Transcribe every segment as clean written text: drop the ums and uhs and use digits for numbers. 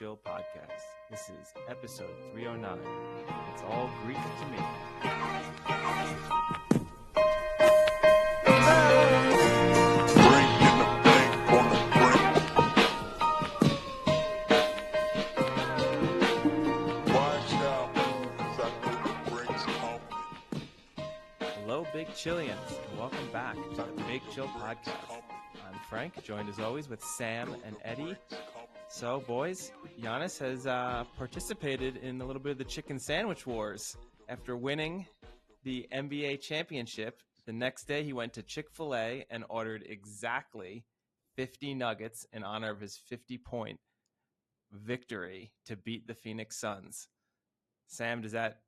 Chill Podcast. This is episode 309. It's all Greek to me. Hello, Big Chillians. Welcome back to the Big Chill Podcast. I'm Frank, joined as always with Sam and Eddie. So, boys, Giannis has participated in a little bit of the chicken sandwich wars. After winning the NBA championship, the next day he went to Chick-fil-A and ordered exactly 50 nuggets in honor of his 50-point victory to beat the Phoenix Suns. Sam, does that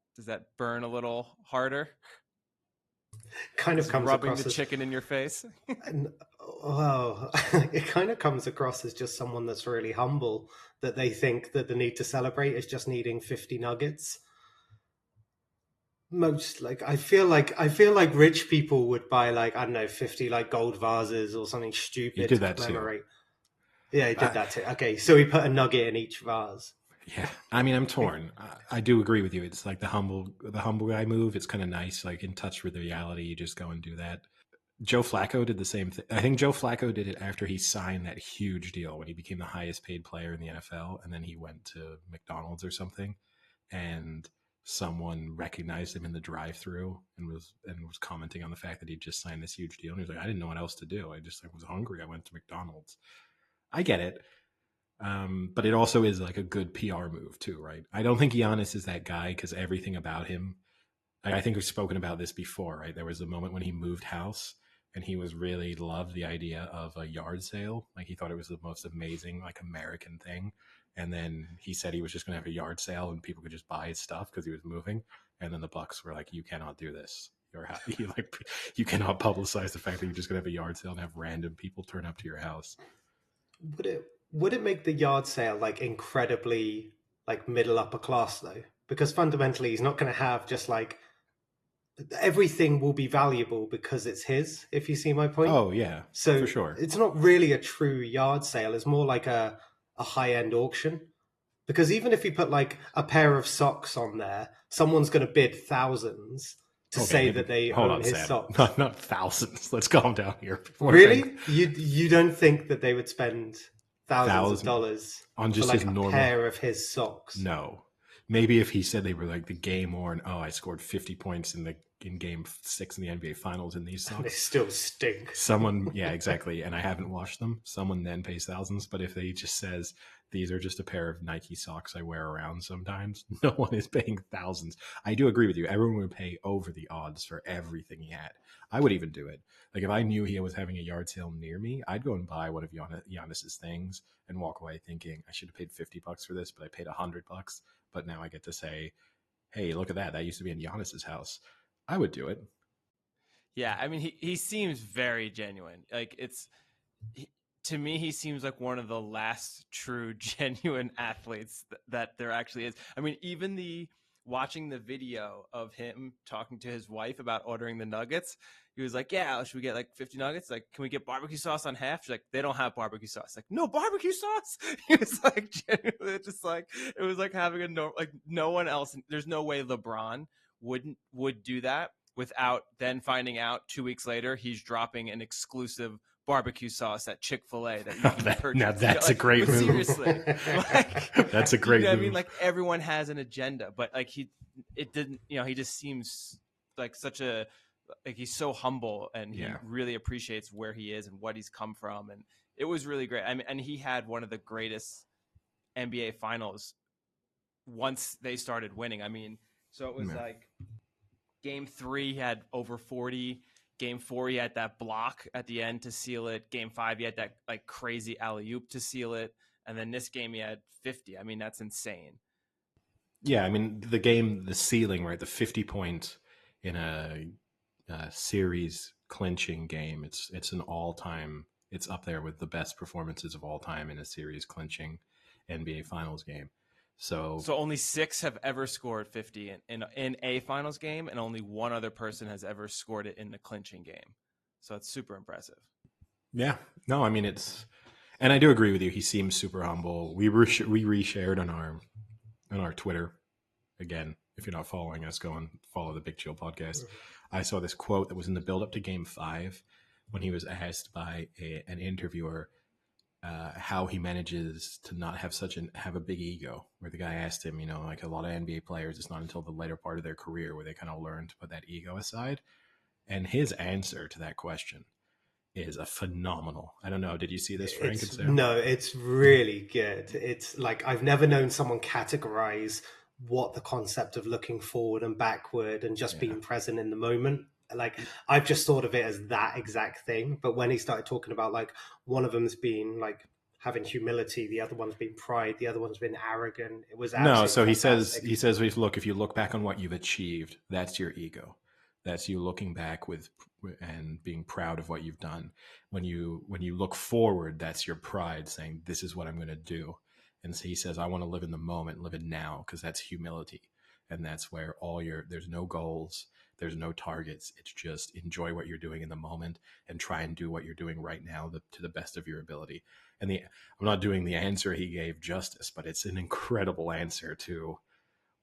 burn a little harder? Kind of comes rubbing across the chicken in your face. Well, it kind of comes across as just someone that's really humble, that they think that the need to celebrate is just needing 50 nuggets. I feel like rich people would buy, like, I don't know, 50 like gold vases or something stupid. He did that to commemorate. too. Yeah, he did that too. Okay, so he put a nugget in each vase. Yeah, I mean, I'm torn. I do agree with you. It's like the humble guy move. It's kind of nice, like in touch with the reality. You just go and do that. Joe Flacco did the same thing. I think Joe Flacco did it after he signed that huge deal when he became the highest paid player in the NFL, and then he went to McDonald's or something, and someone recognized him in the drive-through and was commenting on the fact that he just signed this huge deal. And he was like, "I didn't know what else to do. I just was hungry. I went to McDonald's." I get it. But it also is like a good PR move too, right? I don't think Giannis is that guy because everything about him, I think we've spoken about this before, right? There was a moment when he moved house and he was really loved the idea of a yard sale. Like he thought it was the most amazing, like American thing. And then he said he was just going to have a yard sale and people could just buy his stuff because he was moving. And then the Bucks were like, "You cannot do this. You cannot publicize the fact that you're just going to have a yard sale and have random people turn up to your house." Would it make the yard sale like incredibly like middle upper class though? Because fundamentally he's not going to have just like everything will be valuable because it's his, if you see my point. Oh yeah, so for sure. It's not really a true yard sale. It's more like a high-end auction. Because even if you put like a pair of socks on there, someone's going to bid thousands to say that they own his socks. Not thousands. Let's calm down here. Really? You don't think that they would spend thousands of dollars on just for like his a normal pair of his socks? No. Maybe if he said they were like the game worn, I scored 50 points in game 6 in the NBA Finals in these socks. They still stink. Yeah, exactly. And I haven't washed them. Someone then pays thousands. But if they just says, "These are just a pair of Nike socks I wear around sometimes," no one is paying thousands. I do agree with you. Everyone would pay over the odds for everything he had. I would even do it. Like if I knew he was having a yard sale near me, I'd go and buy one of Giannis's things and walk away thinking I should have paid $50 for this, but I paid $100. But now I get to say, "Hey, look at that. That used to be in Giannis's house." I would do it. Yeah, I mean, he seems very genuine. Like to me, he seems like one of the last true genuine athletes that there actually is. I mean, even watching the video of him talking to his wife about ordering the nuggets, he was like, "Yeah, should we get like 50 nuggets? Like, can we get barbecue sauce on half?" She's like, "They don't have barbecue sauce." Like, "No barbecue sauce?" He was like, genuinely just like, it was like having no one else. There's no way LeBron would do that without then finding out 2 weeks later he's dropping an exclusive barbecue sauce at Chick-fil-A that you can purchase. Now that's a great move. Seriously, that's a great move. I mean, like everyone has an agenda, but like he just seems like he's so humble and he really appreciates where he is and what he's come from, and it was really great. I mean, and he had one of the greatest NBA finals once they started winning. I mean, so it was like game 3 he had over 40. Game 4 he had that block at the end to seal it. Game 5 he had that like crazy alley-oop to seal it. And then this game he had 50. I mean, that's insane. Yeah, I mean, the ceiling, right? The 50 points in a series clinching game. It's an all-time. It's up there with the best performances of all time in a series clinching NBA Finals game. So only 6 have ever scored 50 in a finals game, and only one other person has ever scored it in the clinching game. So it's super impressive. Yeah, no, I mean it's And I do agree with you. He seems super humble. We reshared on our Twitter. Again, if you're not following us, go and follow the Big Chill podcast. I saw this quote that was in the build up to Game 5 when he was asked by an interviewer how he manages to not have a big ego. Where the guy asked him, like a lot of NBA players, it's not until the later part of their career where they kind of learn to put that ego aside. And his answer to that question is a phenomenal. I don't know. Did you see this, Frank and Sam? No, it's really good. It's like I've never known someone categorize what the concept of looking forward and backward and just being present in the moment. Like I've just thought of it as that exact thing. But when he started talking about like one of them's been like having humility, the other one's been pride, the other one's been arrogant. It was No. So fantastic. he says, if you look back on what you've achieved, that's your ego. That's you looking back and being proud of what you've done. When you look forward, that's your pride saying, this is what I'm going to do. And so he says, I want to live in the moment, live it now, because that's humility. And that's where there's no goals, there's no targets. It's just enjoy what you're doing in the moment and try and do what you're doing right now to the best of your ability. And I'm not doing the answer he gave justice, but it's an incredible answer to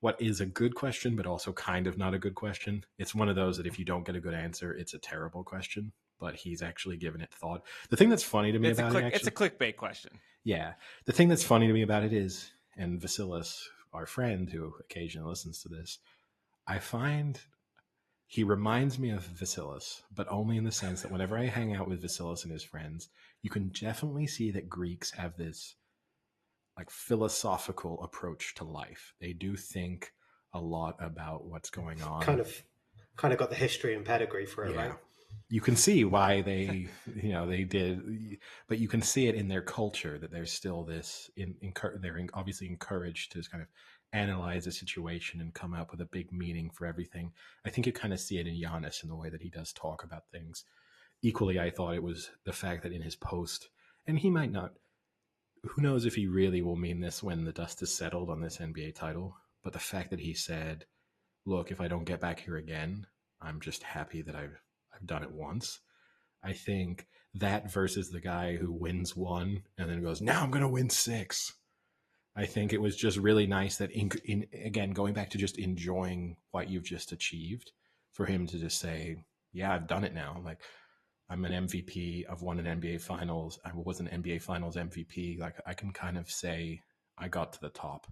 what is a good question, but also kind of not a good question. It's one of those that if you don't get a good answer, it's a terrible question, but he's actually given it thought. The thing that's funny to me about it, it's a clickbait question. Yeah. The thing that's funny to me about it is, and Vasilis, our friend who occasionally listens to this, I find he reminds me of Vasilis, but only in the sense that whenever I hang out with Vasilis and his friends, you can definitely see that Greeks have this like philosophical approach to life. They do think a lot about what's going on. Kind of got the history and pedigree for it, right? You can see why they did, but you can see it in their culture that there's still this. They're obviously encouraged to kind of analyze a situation and come up with a big meaning for everything. I think you kind of see it in Giannis in the way that he does talk about things. Equally, I thought it was the fact that in his post, and he might not, who knows if he really will mean this when the dust is settled on this NBA title, but the fact that he said, look, if I don't get back here again, I'm just happy that I've done it once. I think that versus the guy who wins one and then goes, now I'm going to win 6. I think it was just really nice that, again, going back to just enjoying what you've just achieved, for him to just say, yeah, I've done it now. Like, I'm an MVP. I've won an NBA Finals. I was an NBA Finals MVP. Like, I can kind of say I got to the top.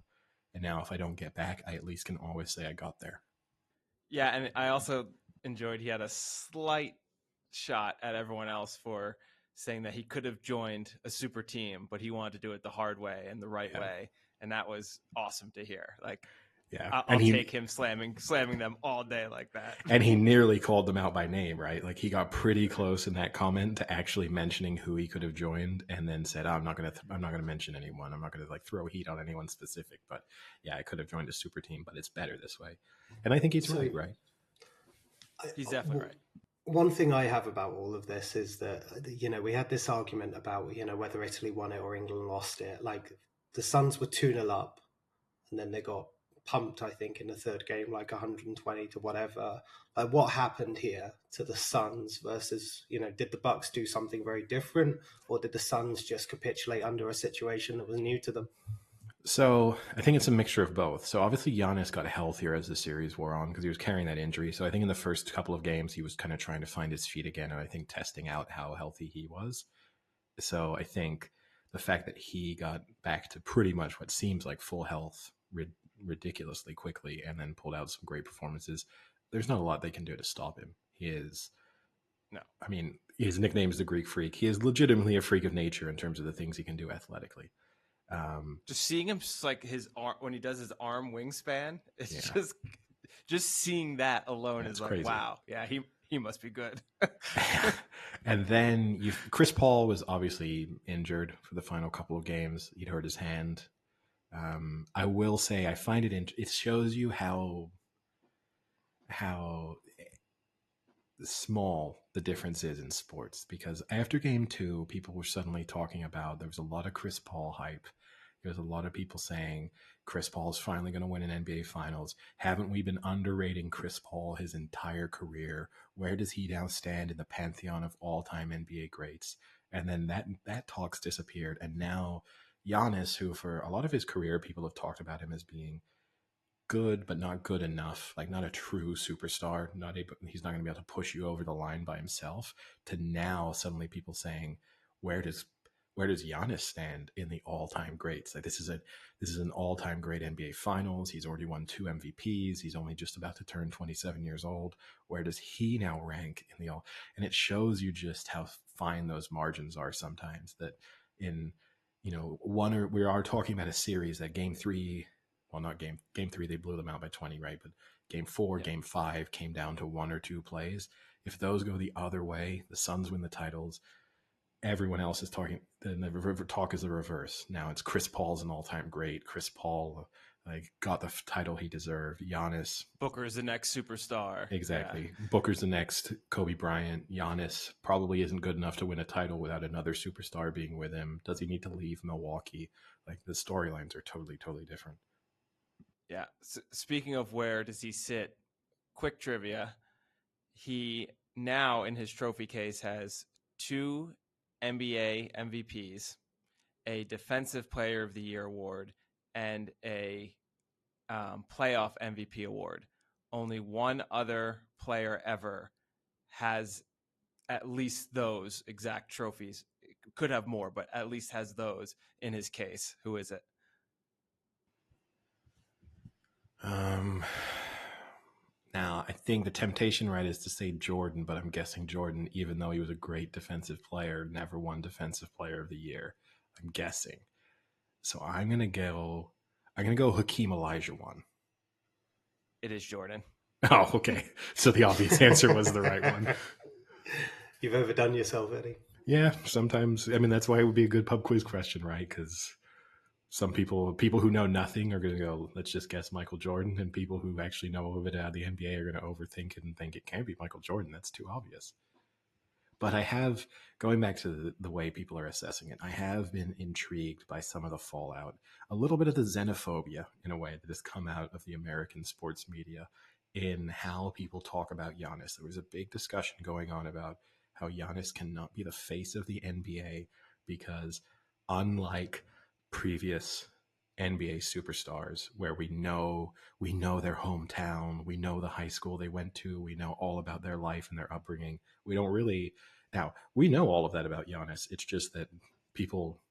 And now if I don't get back, I at least can always say I got there. Yeah, and I also enjoyed he had a slight shot at everyone else for saying that he could have joined a super team, but he wanted to do it the hard way and the right way. And that was awesome to hear. Like, I'll take him slamming them all day like that. And he nearly called them out by name, right? Like, he got pretty close in that comment to actually mentioning who he could have joined, and then said, I'm not gonna mention anyone. I'm not gonna like throw heat on anyone specific, but yeah, I could have joined a super team, but it's better this way. And I think he's right. He's definitely right. One thing I have about all of this is that, we had this argument about, whether Italy won it or England lost it. Like, the Suns were 2-0 up, and then they got pumped, I think, in the third game, like 120 to whatever. Like, what happened here to the Suns versus, did the Bucks do something very different, or did the Suns just capitulate under a situation that was new to them? So I think it's a mixture of both. So obviously Giannis got healthier as the series wore on because he was carrying that injury. So I think in the first couple of games, he was kind of trying to find his feet again, and I think testing out how healthy he was. So I think the fact that he got back to pretty much what seems like full health ridiculously quickly and then pulled out some great performances, there's not a lot they can do to stop him. I mean, his nickname is the Greek Freak. He is legitimately a freak of nature in terms of the things he can do athletically. Just seeing him, like his arm when he does his arm wingspan, it's just seeing that alone is like crazy. Wow, yeah, he must be good. And then Chris Paul was obviously injured for the final couple of games. He'd hurt his hand. I will say I find it shows you how small the difference is in sports, because after game 2, people were suddenly talking about, there was a lot of Chris Paul hype. There's a lot of people saying Chris Paul is finally going to win an NBA Finals. Haven't we been underrating Chris Paul his entire career? Where does he now stand in the pantheon of all-time NBA greats? And then that talk's disappeared. And now Giannis, who for a lot of his career, people have talked about him as being good, but not good enough, like not a true superstar, not able, he's not going to be able to push you over the line by himself, to now suddenly people saying, where does Giannis stand in the all-time greats? Like this is an all-time great NBA Finals. He's already won 2 MVPs. He's only just about to turn 27 years old. Where does he now rank in the all? And it shows you just how fine those margins are sometimes. That in we are talking about a series that game 3, well, not game 3, they blew them out by 20, right? But game 4, Yeah. game 5 came down to 1 or 2 plays. If those go the other way, the Suns win the titles. Everyone else is talking. Then the talk is the reverse. Now it's Chris Paul's an all-time great. Chris Paul got the title he deserved. Giannis, Booker's the next superstar. exactly. Yeah. Booker's the next Kobe Bryant. Giannis probably isn't good enough to win a title without another superstar being with him. Does he need to leave Milwaukee? Like the storylines are totally, totally different. Yeah. Speaking of where does he sit, quick trivia. He now in his trophy case has 2 NBA MVPs, a Defensive Player of the Year award, and a playoff MVP award. Only one other player ever has at least those exact trophies. Could have more, but at least has those in his case. Who is it? Now, I think the temptation, right, is to say Jordan, but I'm guessing Jordan, even though he was a great defensive player, never won Defensive Player of the Year. I'm guessing. So I'm gonna go Hakeem Olajuwon. It is Jordan. Oh, okay. So the obvious answer was the right one. You've overdone yourself, Eddie. Yeah, sometimes. I mean, that's why it would be a good pub quiz question, right? Because some people who know nothing are going to go, let's just guess Michael Jordan, and people who actually know a bit out of the NBA are going to overthink it and think it can't be Michael Jordan. That's too obvious. But I have, going back to the way people are assessing it, I have been intrigued by some of the fallout, a little bit of the xenophobia in a way that has come out of the American sports media in how people talk about Giannis. There was a big discussion going on about how Giannis cannot be the face of the NBA because, unlike previous NBA superstars where we know their hometown, we know the high school they went to, we know all about their life and their upbringing. We don't really, now we know all of that about Giannis. It's just that people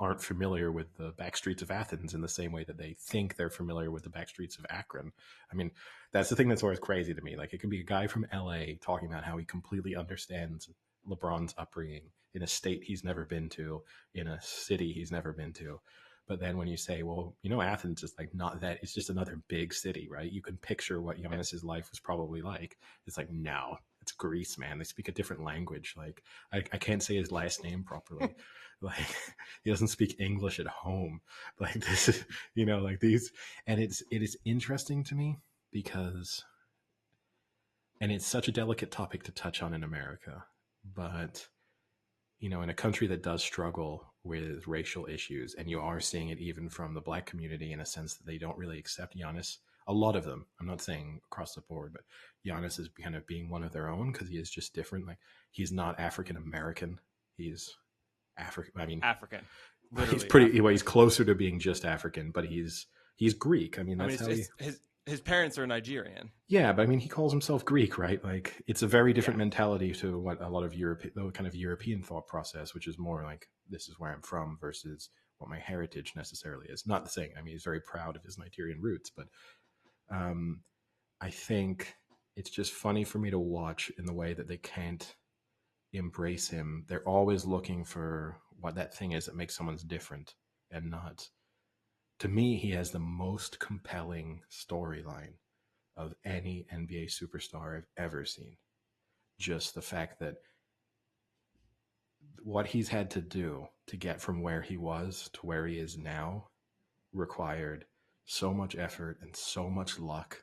aren't familiar with the back streets of Athens in the same way that they think they're familiar with the back streets of Akron. I mean, that's the thing that's always crazy to me. Like, it can be a guy from LA talking about how he completely understands LeBron's upbringing in a state he's never been to, in a city he's never been to. But then when you say, well, Athens is like not that, it's just another big city, right? You can picture what Giannis's life was probably like. It's like, no, it's Greece, man. They speak a different language. Like, I can't say his last name properly. Like, he doesn't speak English at home. Like, this is, like these, and it is interesting to me because, and it's such a delicate topic to touch on in America, but in a country that does struggle with racial issues, and you are seeing it even from the Black community in a sense that they don't really accept Giannis. A lot of them, I'm not saying across the board, but Giannis is kind of being one of their own because he is just different. Like, he's not African American. He's African. I mean, African. He's pretty. African. Well, he's closer to being just African, but he's Greek. I mean, that's his parents are Nigerian. Yeah, but I mean, he calls himself Greek, right? Like, it's a very different mentality to what a lot of European thought process, which is more like, this is where I'm from versus what my heritage necessarily is. Not the same. I mean, he's very proud of his Nigerian roots, but I think it's just funny for me to watch in the way that they can't embrace him. They're always looking for what that thing is that makes someone's different, and not. To me, he has the most compelling storyline of any NBA superstar I've ever seen. Just the fact that what he's had to do to get from where he was to where he is now required so much effort and so much luck,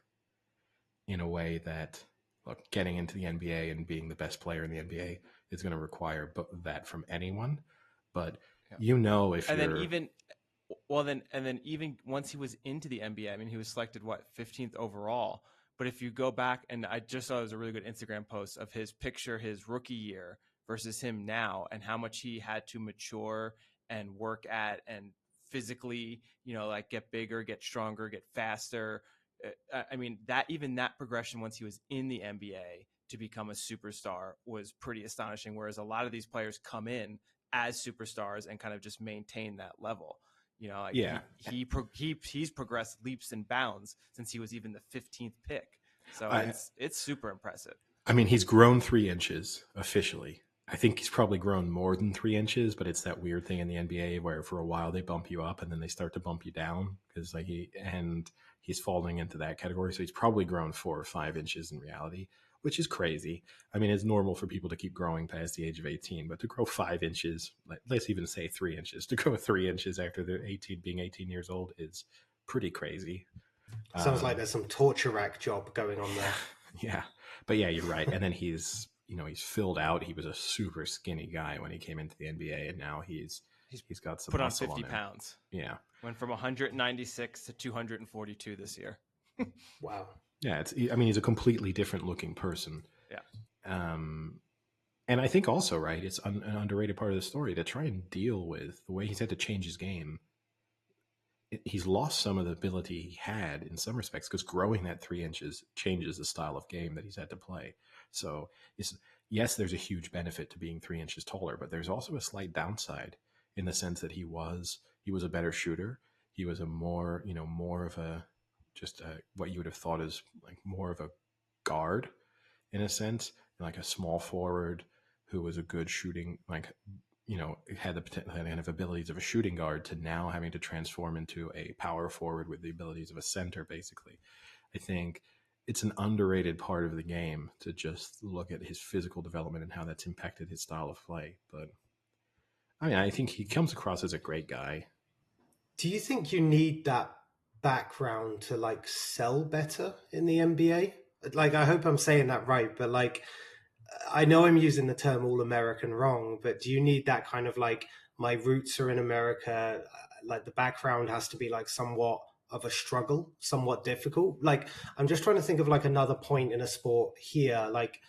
in a way that, look, getting into the NBA and being the best player in the NBA is going to require that from anyone. But if and you're... then even once he was into the NBA, I mean, he was selected 15th overall. But if you go back, and I just saw it was a really good Instagram post of his picture his rookie year versus him now, and how much he had to mature and work at and physically, like get bigger, get stronger, get faster. I mean, that progression once he was in the NBA to become a superstar was pretty astonishing. Whereas a lot of these players come in as superstars and kind of just maintain that level. Like Yeah. he's progressed leaps and bounds since he was even the 15th pick. So it's super impressive. I mean, he's grown 3 inches officially. I think he's probably grown more than 3 inches, but it's that weird thing in the NBA where for a while they bump you up and then they start to bump you down because he's falling into that category. So he's probably grown 4 or 5 inches in reality, which is crazy. I mean, it's normal for people to keep growing past the age of 18, but to grow 5 inches, let's even say 3 inches, to grow 3 inches after they're being 18 years old is pretty crazy. Sounds like there's some torture rack job going on there. Yeah. But yeah, you're right. And then he's filled out. He was a super skinny guy when he came into the NBA, and now he's got some put on muscle 50 on pounds. Yeah. Went from 196 to 242 this year. Wow. Yeah, he's a completely different looking person. Yeah. And I think also, right, it's an underrated part of the story to try and deal with the way he's had to change his game. He's lost some of the ability he had in some respects because growing that 3 inches changes the style of game that he's had to play. So yes, there's a huge benefit to being 3 inches taller, but there's also a slight downside in the sense that he was a better shooter. He was a more of a what you would have thought is like more of a guard in a sense, like a small forward who was a good shooting, had the kind of abilities of a shooting guard to now having to transform into a power forward with the abilities of a center, basically. I think it's an underrated part of the game to just look at his physical development and how that's impacted his style of play. But I mean, I think he comes across as a great guy. Do you think you need that background to like sell better in the NBA? Like, I hope I'm saying that right, but like, I know I'm using the term all American wrong, but do you need that kind of like, my roots are in America, like the background has to be like somewhat of a struggle, somewhat difficult? Like, I'm just trying to think of like another point in a sport here, like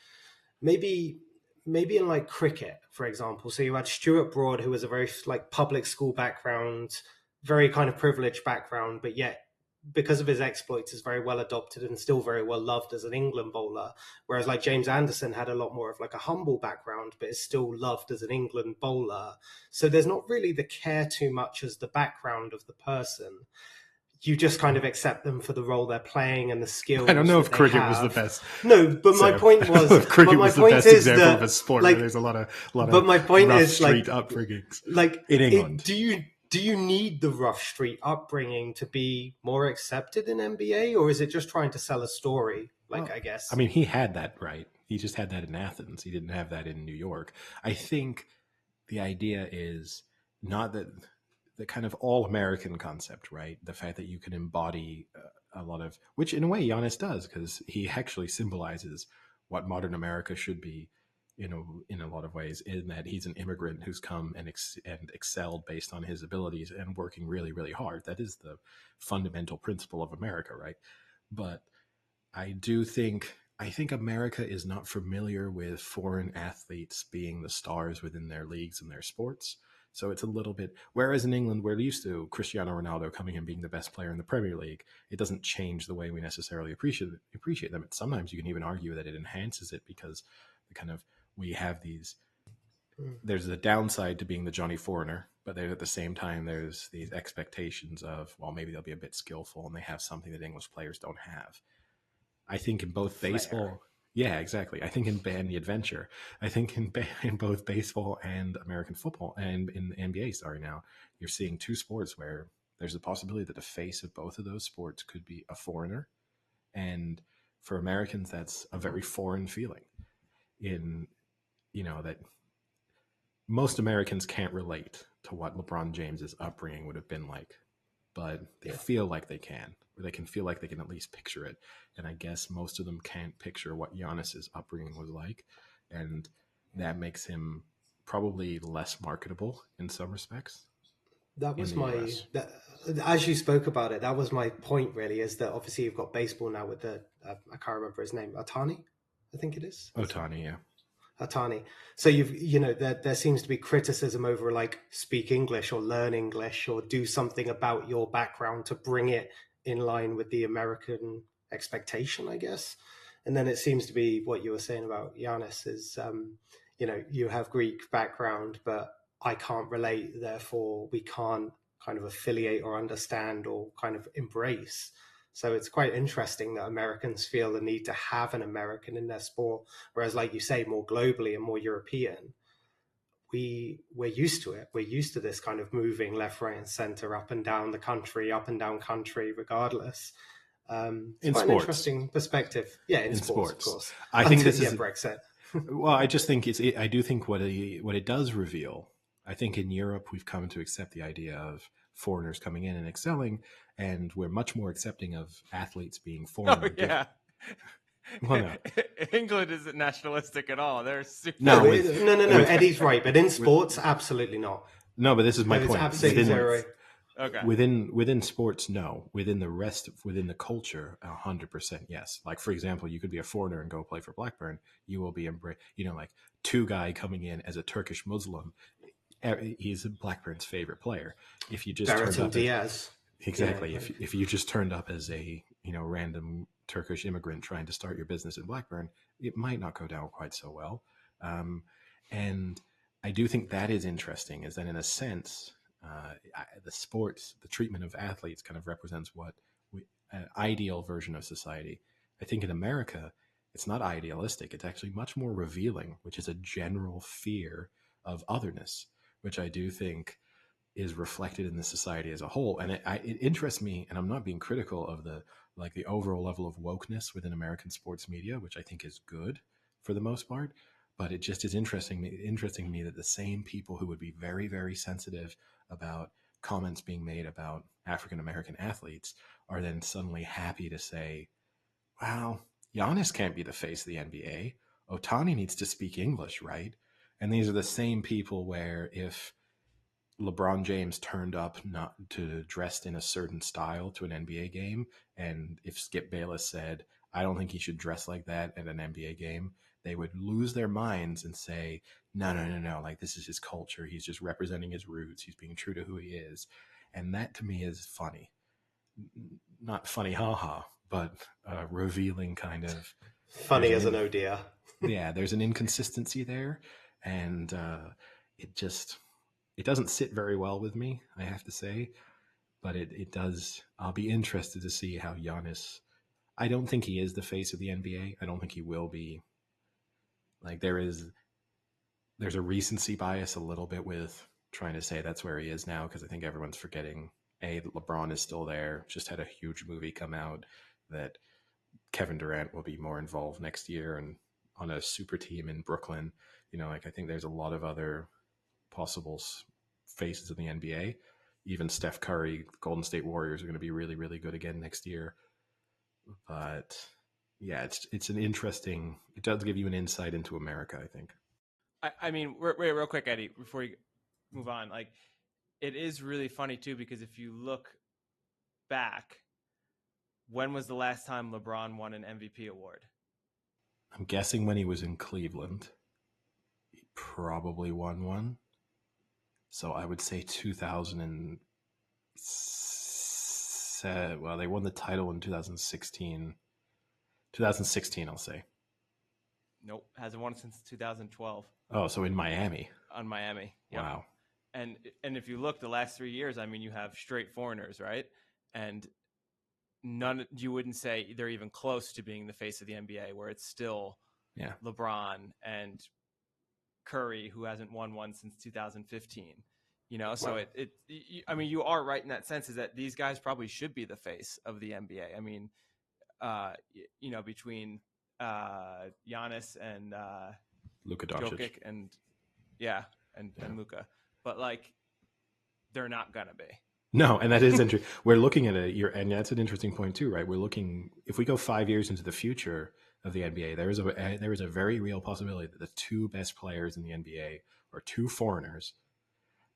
maybe in like cricket, for example. So you had Stuart Broad, who was a very like public school background, very kind of privileged background, but yet because of his exploits is very well adopted and still very well loved as an England bowler. Whereas like James Anderson had a lot more of like a humble background, but is still loved as an England bowler. So there's not really the care too much as the background of the person. You just kind of accept them for the role they're playing and the skills. I don't know if cricket was the best. No, but my point was, cricket was the best example of a sport like, where there's a lot of but my point rough is street like upbringings. Like in England, do you need the rough street upbringing to be more accepted in NBA, or is it just trying to sell a story? Like, well, I guess. I mean, he had that, right? He just had that in Athens. He didn't have that in New York. I think the idea is not that the kind of all-American concept, right? The fact that you can embody a lot of, which in a way Giannis does, because he actually symbolizes what modern America should be, in a lot of ways, in that he's an immigrant who's come and excelled based on his abilities and working really, really hard. That is the fundamental principle of America, right? But I think America is not familiar with foreign athletes being the stars within their leagues and their sports. So it's a little bit, whereas in England, we're used to Cristiano Ronaldo coming and being the best player in the Premier League. It doesn't change the way we necessarily appreciate them. Sometimes you can even argue that it enhances it because we have these, there's the downside to being the Johnny Foreigner, but at the same time, there's these expectations of, well, maybe they'll be a bit skillful and they have something that English players don't have. I think in both baseball, yeah, exactly. I think in the adventure, I think in both baseball and American football and in the NBA, now you're seeing two sports where there's a possibility that the face of both of those sports could be a foreigner. And for Americans, that's a very foreign feeling that most Americans can't relate to what LeBron James's upbringing would have been like, but they feel like they can, or they can feel like they can at least picture it. And I guess most of them can't picture what Giannis's upbringing was like. And that makes him probably less marketable in some respects. That was as you spoke about it, that was my point really, is that obviously you've got baseball now with I can't remember his name, Otani, I think it is. Otani, yeah. Otani. So there seems to be criticism over like speak English or learn English or do something about your background to bring it in line with the American expectation, I guess. And then it seems to be what you were saying about Giannis is, you have Greek background, but I can't relate, therefore we can't kind of affiliate or understand or kind of embrace. So it's quite interesting that Americans feel the need to have an American in their sport, whereas, like you say, more globally and more European, we're used to it. We're used to this kind of moving left, right, and center, up and down the country, up and down country, regardless. It's In quite an sports. interesting perspective. Yeah, in sports, of course. I think this is Brexit. Well, I just think I do think what it does reveal. I think in Europe we've come to accept the idea of foreigners coming in and excelling, and we're much more accepting of athletes being foreign. Oh yeah. Well, no. England isn't nationalistic at all. They're super. No, Eddie's right, but in sports, absolutely not. No, but this is my point. Absolutely zero. Okay. Within sports, no. Within the culture, 100% yes. Like, for example, you could be a foreigner and go play for Blackburn. You will be embraced. Like two guy coming in as a Turkish Muslim. He's Blackburn's favorite player. If you just turned up Diaz. Exactly. Yeah. If you just turned up as a random Turkish immigrant trying to start your business in Blackburn, it might not go down quite so well. And I do think that is interesting. Is that in a sense, the treatment of athletes kind of represents an ideal version of society. I think in America, it's not idealistic. It's actually much more revealing, which is a general fear of otherness, which I do think is reflected in the society as a whole. And it interests me, and I'm not being critical of the overall level of wokeness within American sports media, which I think is good for the most part. But it just is interesting to me that the same people who would be very, very sensitive about comments being made about African American athletes are then suddenly happy to say, "Wow, Giannis can't be the face of the NBA. Otani needs to speak English, right?" And these are the same people where if LeBron James turned up not to dressed in a certain style to an NBA game, and if Skip Bayless said, "I don't think he should dress like that at an NBA game," they would lose their minds and say, no, like this is his culture. He's just representing his roots. He's being true to who he is. And that to me is funny. Not funny, haha, but revealing kind of. Funny as an ODR. Yeah, there's an inconsistency there. And it doesn't sit very well with me, I have to say. But it does. I'll be interested to see how Giannis. I don't think he is the face of the NBA. I don't think he will be. Like there's a recency bias a little bit with trying to say that's where he is now, because I think everyone's forgetting that LeBron is still there. Just had a huge movie come out that Kevin Durant will be more involved next year and on a super team in Brooklyn. I think there's a lot of other possible faces of the NBA. Even Steph Curry, Golden State Warriors are going to be really, really good again next year. But yeah, it's an interesting. It does give you an insight into America, I think. I mean, wait, real quick, Eddie, before you move on, like it is really funny too, because if you look back, when was the last time LeBron won an MVP award? I'm guessing when he was in Cleveland, he probably won one. So I would say 2007. Well, they won the title in 2016. 2016, I'll say. Nope, hasn't won since 2012. Oh, so in Miami. On Miami. Yep. Wow. And if you look the last 3 years, I mean, you have straight foreigners, right? And you wouldn't say they're even close to being the face of the NBA, where it's still LeBron and Curry, who hasn't won one since 2015. So I mean, you are right in that sense, is that these guys probably should be the face of the NBA. I mean, between Giannis and Luka Doncic Jokic and Luka, but like they're not gonna be. No, and that is interesting. We're looking at and that's an interesting point too, right? We're looking, if we go 5 years into the future of the NBA, there is a very real possibility that the two best players in the NBA are two foreigners.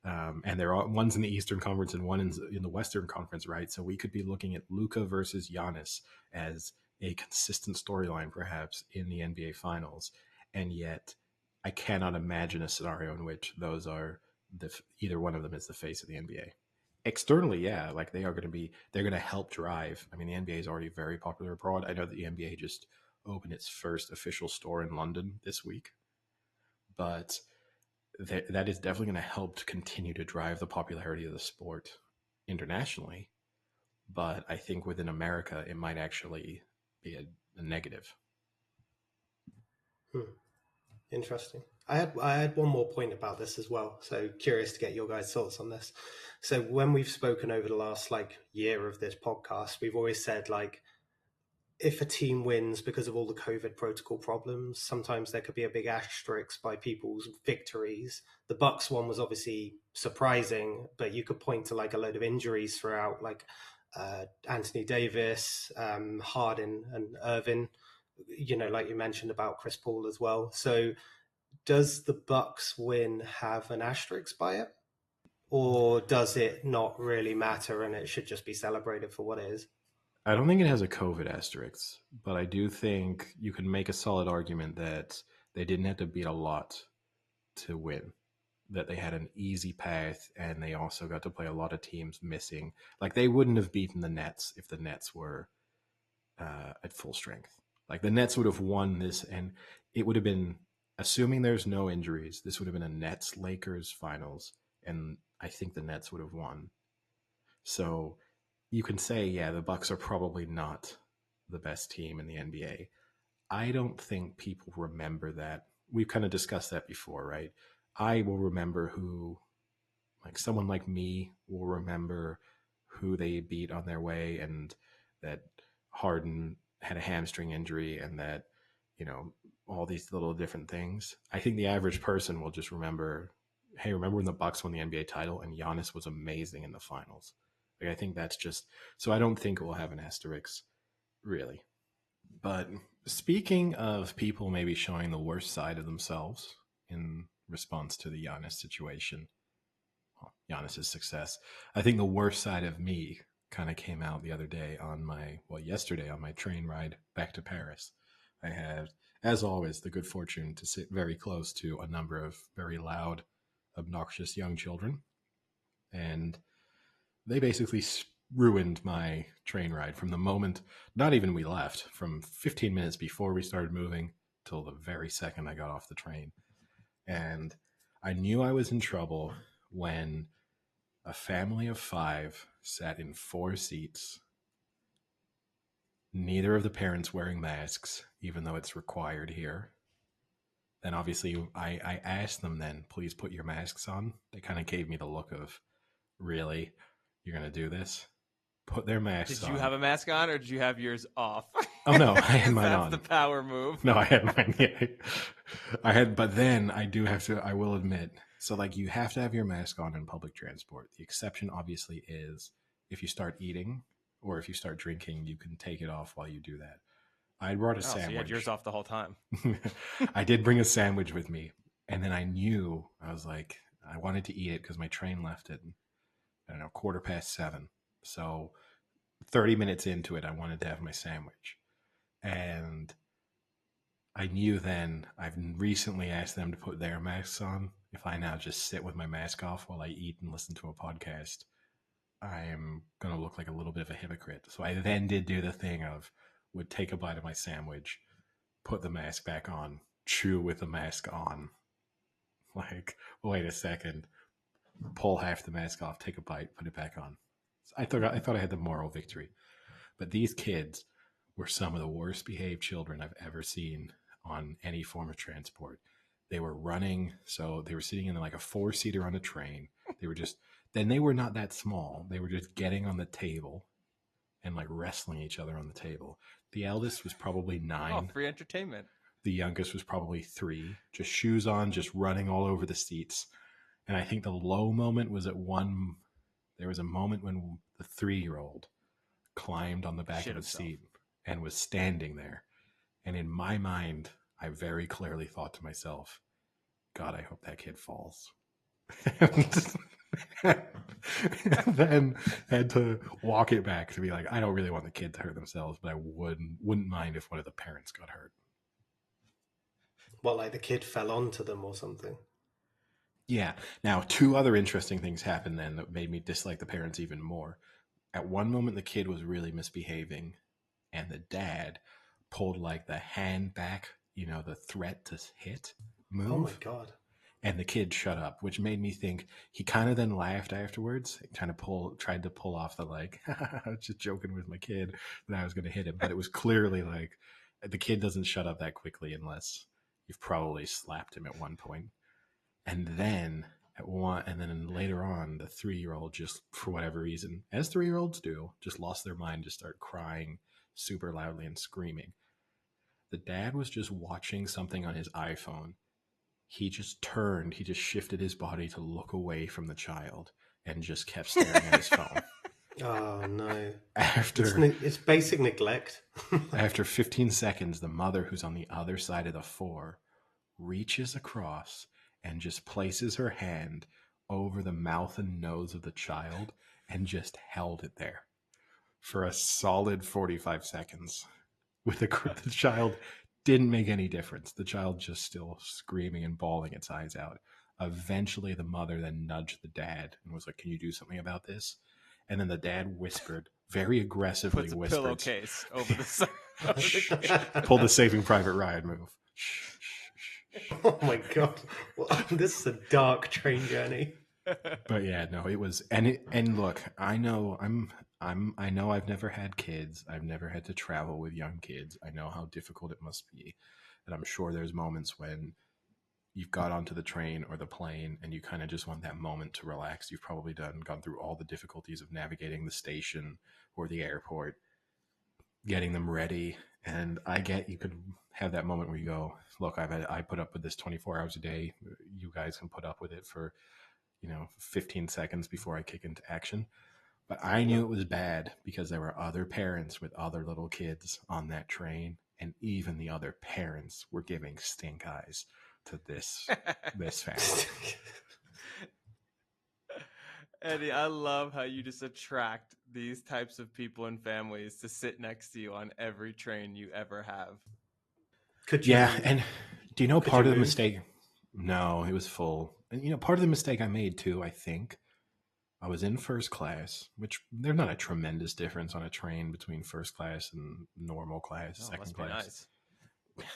And there are one's in the Eastern Conference and one in the Western Conference, right? So we could be looking at Luka versus Giannis as a consistent storyline, perhaps, in the NBA Finals. And yet, I cannot imagine a scenario in which those are either one of them is the face of the NBA. Externally, yeah, like they're going to help drive. I mean, the NBA is already very popular abroad. I know that the NBA just opened its first official store in London this week, but that is definitely going to help to continue to drive the popularity of the sport internationally. But I think within America, it might actually be a negative. Interesting. I had one more point about this as well. So curious to get your guys' thoughts on this. So when we've spoken over the last year of this podcast, we've always said if a team wins because of all the COVID protocol problems, sometimes there could be a big asterisk by people's victories. The Bucks one was obviously surprising, but you could point to a load of injuries throughout, Anthony Davis, Harden, and Irvin. Like you mentioned about Chris Paul as well. So does the Bucks win have an asterisk by it, or does it not really matter and it should just be celebrated for what it is? I don't think it has a COVID asterisk, but I do think you can make a solid argument that they didn't have to beat a lot to win. That they had an easy path, and they also got to play a lot of teams missing. Like they wouldn't have beaten the Nets if the Nets were at full strength. Like the Nets would have won this, and it would have been, assuming there's no injuries, this would have been a Nets Lakers finals, and I think the Nets would have won. So you can say, yeah, the Bucks are probably not the best team in the NBA. I don't think people remember that. We've kind of discussed that before, right? I will remember who, like someone like me, will remember who they beat on their way, and that Harden had a hamstring injury, and that, all these little different things. I think the average person will just remember, hey, remember when the Bucks won the NBA title and Giannis was amazing in the finals? Like I think that's just so. I don't think it will have an asterisk, really. But speaking of people maybe showing the worst side of themselves in response to the Giannis situation, well, Giannis's success, I think the worst side of me kind of came out the other day yesterday on my train ride back to Paris. I had, as always, the good fortune to sit very close to a number of very loud, obnoxious young children. And they basically ruined my train ride from the moment, not even we left, from 15 minutes before we started moving till the very second I got off the train. And I knew I was in trouble when a family of 5 sat in 4 seats, neither of the parents wearing masks, even though it's required here. Then obviously I asked them then, please put your masks on. They kind of gave me the look of, really? You're going to do this? Put their masks on. Did you have a mask on, or did you have yours off? Oh no, I had mine That's on. the power move. No, I had mine. Yeah. I had, but then I do have to. I will admit. So, you have to have your mask on in public transport. The exception, obviously, is if you start eating or if you start drinking, you can take it off while you do that. I brought a sandwich. So you had yours off the whole time. I did bring a sandwich with me, and then I was like, I wanted to eat it because my train left at, I don't know, 7:15. So 30 minutes into it, I wanted to have my sandwich. And I knew then, I've recently asked them to put their masks on. If I now just sit with my mask off while I eat and listen to a podcast, I am going to look like a little bit of a hypocrite. So I then did do the thing of, would take a bite of my sandwich, put the mask back on, chew with the mask on. Wait a second, pull half the mask off, take a bite, put it back on. I thought I had the moral victory. But these kids were some of the worst behaved children I've ever seen on any form of transport. They were running, so they were sitting in a 4-seater on a train. They were not that small. They were just getting on the table and wrestling each other on the table. The eldest was probably 9. Oh, free entertainment. The youngest was probably 3, just shoes on, just running all over the seats. And I think the low moment was there was a moment when the 3-year-old climbed on the back of the seat and was standing there. And in my mind, I very clearly thought to myself, God, I hope that kid falls. And then had to walk it back to be like, I don't really want the kid to hurt themselves, but I wouldn't mind if one of the parents got hurt. What, like the kid fell onto them or something? Yeah. Now, two other interesting things happened then that made me dislike the parents even more. At one moment, the kid was really misbehaving, and the dad pulled like the hand back, the threat to hit Oh my move, god. and the kid shut up, which made me think he kind of then laughed afterwards, kind of tried to pull off the like, I was just joking with my kid that I was going to hit him, but it was clearly like the kid doesn't shut up that quickly unless you've probably slapped him at one point. And then and then later on, the 3-year-old just, for whatever reason, as 3-year-olds do, just lost their mind, just start crying super loudly and screaming. The dad was just watching something on his iPhone. He just turned, he just shifted his body to look away from the child and just kept staring at his phone. Oh no. After It's basic neglect. after 15 seconds, the mother, who's on the other side of the 4, reaches across and just places her hand over the mouth and nose of the child and just held it there for a solid 45 seconds. With the child didn't make any difference. The child just still screaming and bawling its eyes out. Eventually, the mother then nudged the dad and was like, "Can you do something about this?" And then the dad whispered, very aggressively Puts a whispered, pillowcase over the side of the kid. pulled the Saving Private Ryan move. Shh, shh, shh. Oh my god. Well, this is a dark train journey. But yeah, no, it was, and look, I know I know I've never had kids. I've never had to travel with young kids. I know how difficult it must be. And I'm sure there's moments when you've got onto the train or the plane and you kind of just want that moment to relax. You've probably gone through all the difficulties of navigating the station or the airport, getting them ready. And I get you could have that moment where you go, look, I put up with this 24 hours a day. You guys can put up with it for 15 seconds before I kick into action. But I knew it was bad because there were other parents with other little kids on that train, and even the other parents were giving stink eyes to this family. Eddie, I love how you just attract these types of people and families to sit next to you on every train you ever have. Could you? Yeah, and do you know Could part you of the move? mistake? No, it was full. And part of the mistake I made too, I think, I was in first class, which there's not a tremendous difference on a train between first class and normal class, Oh, second must be class. nice.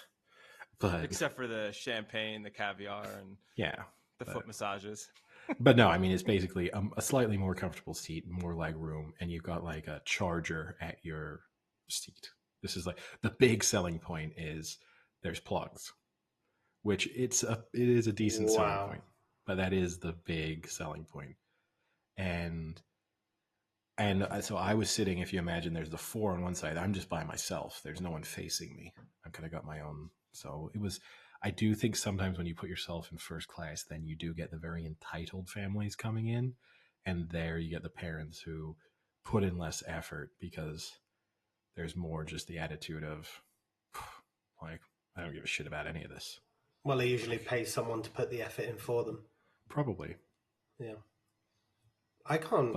But Except for the champagne, the caviar, and yeah, the foot massages. but no, I mean, it's basically a slightly more comfortable seat, more leg room, and you've got like a charger at your seat. This is like the big selling point is there's plugs, which it is a decent selling Wow. point, but that is the big selling point. And so I was sitting, if you imagine there's the 4 on one side, I'm just by myself. There's no one facing me. I've kind of got my own. So it was, I do think sometimes when you put yourself in first class, then you do get the very entitled families coming in. And there you get the parents who put in less effort because there's more just the attitude of, like, I don't give a shit about any of this. Well, they usually pay someone to put the effort in for them. Probably. Yeah. I can't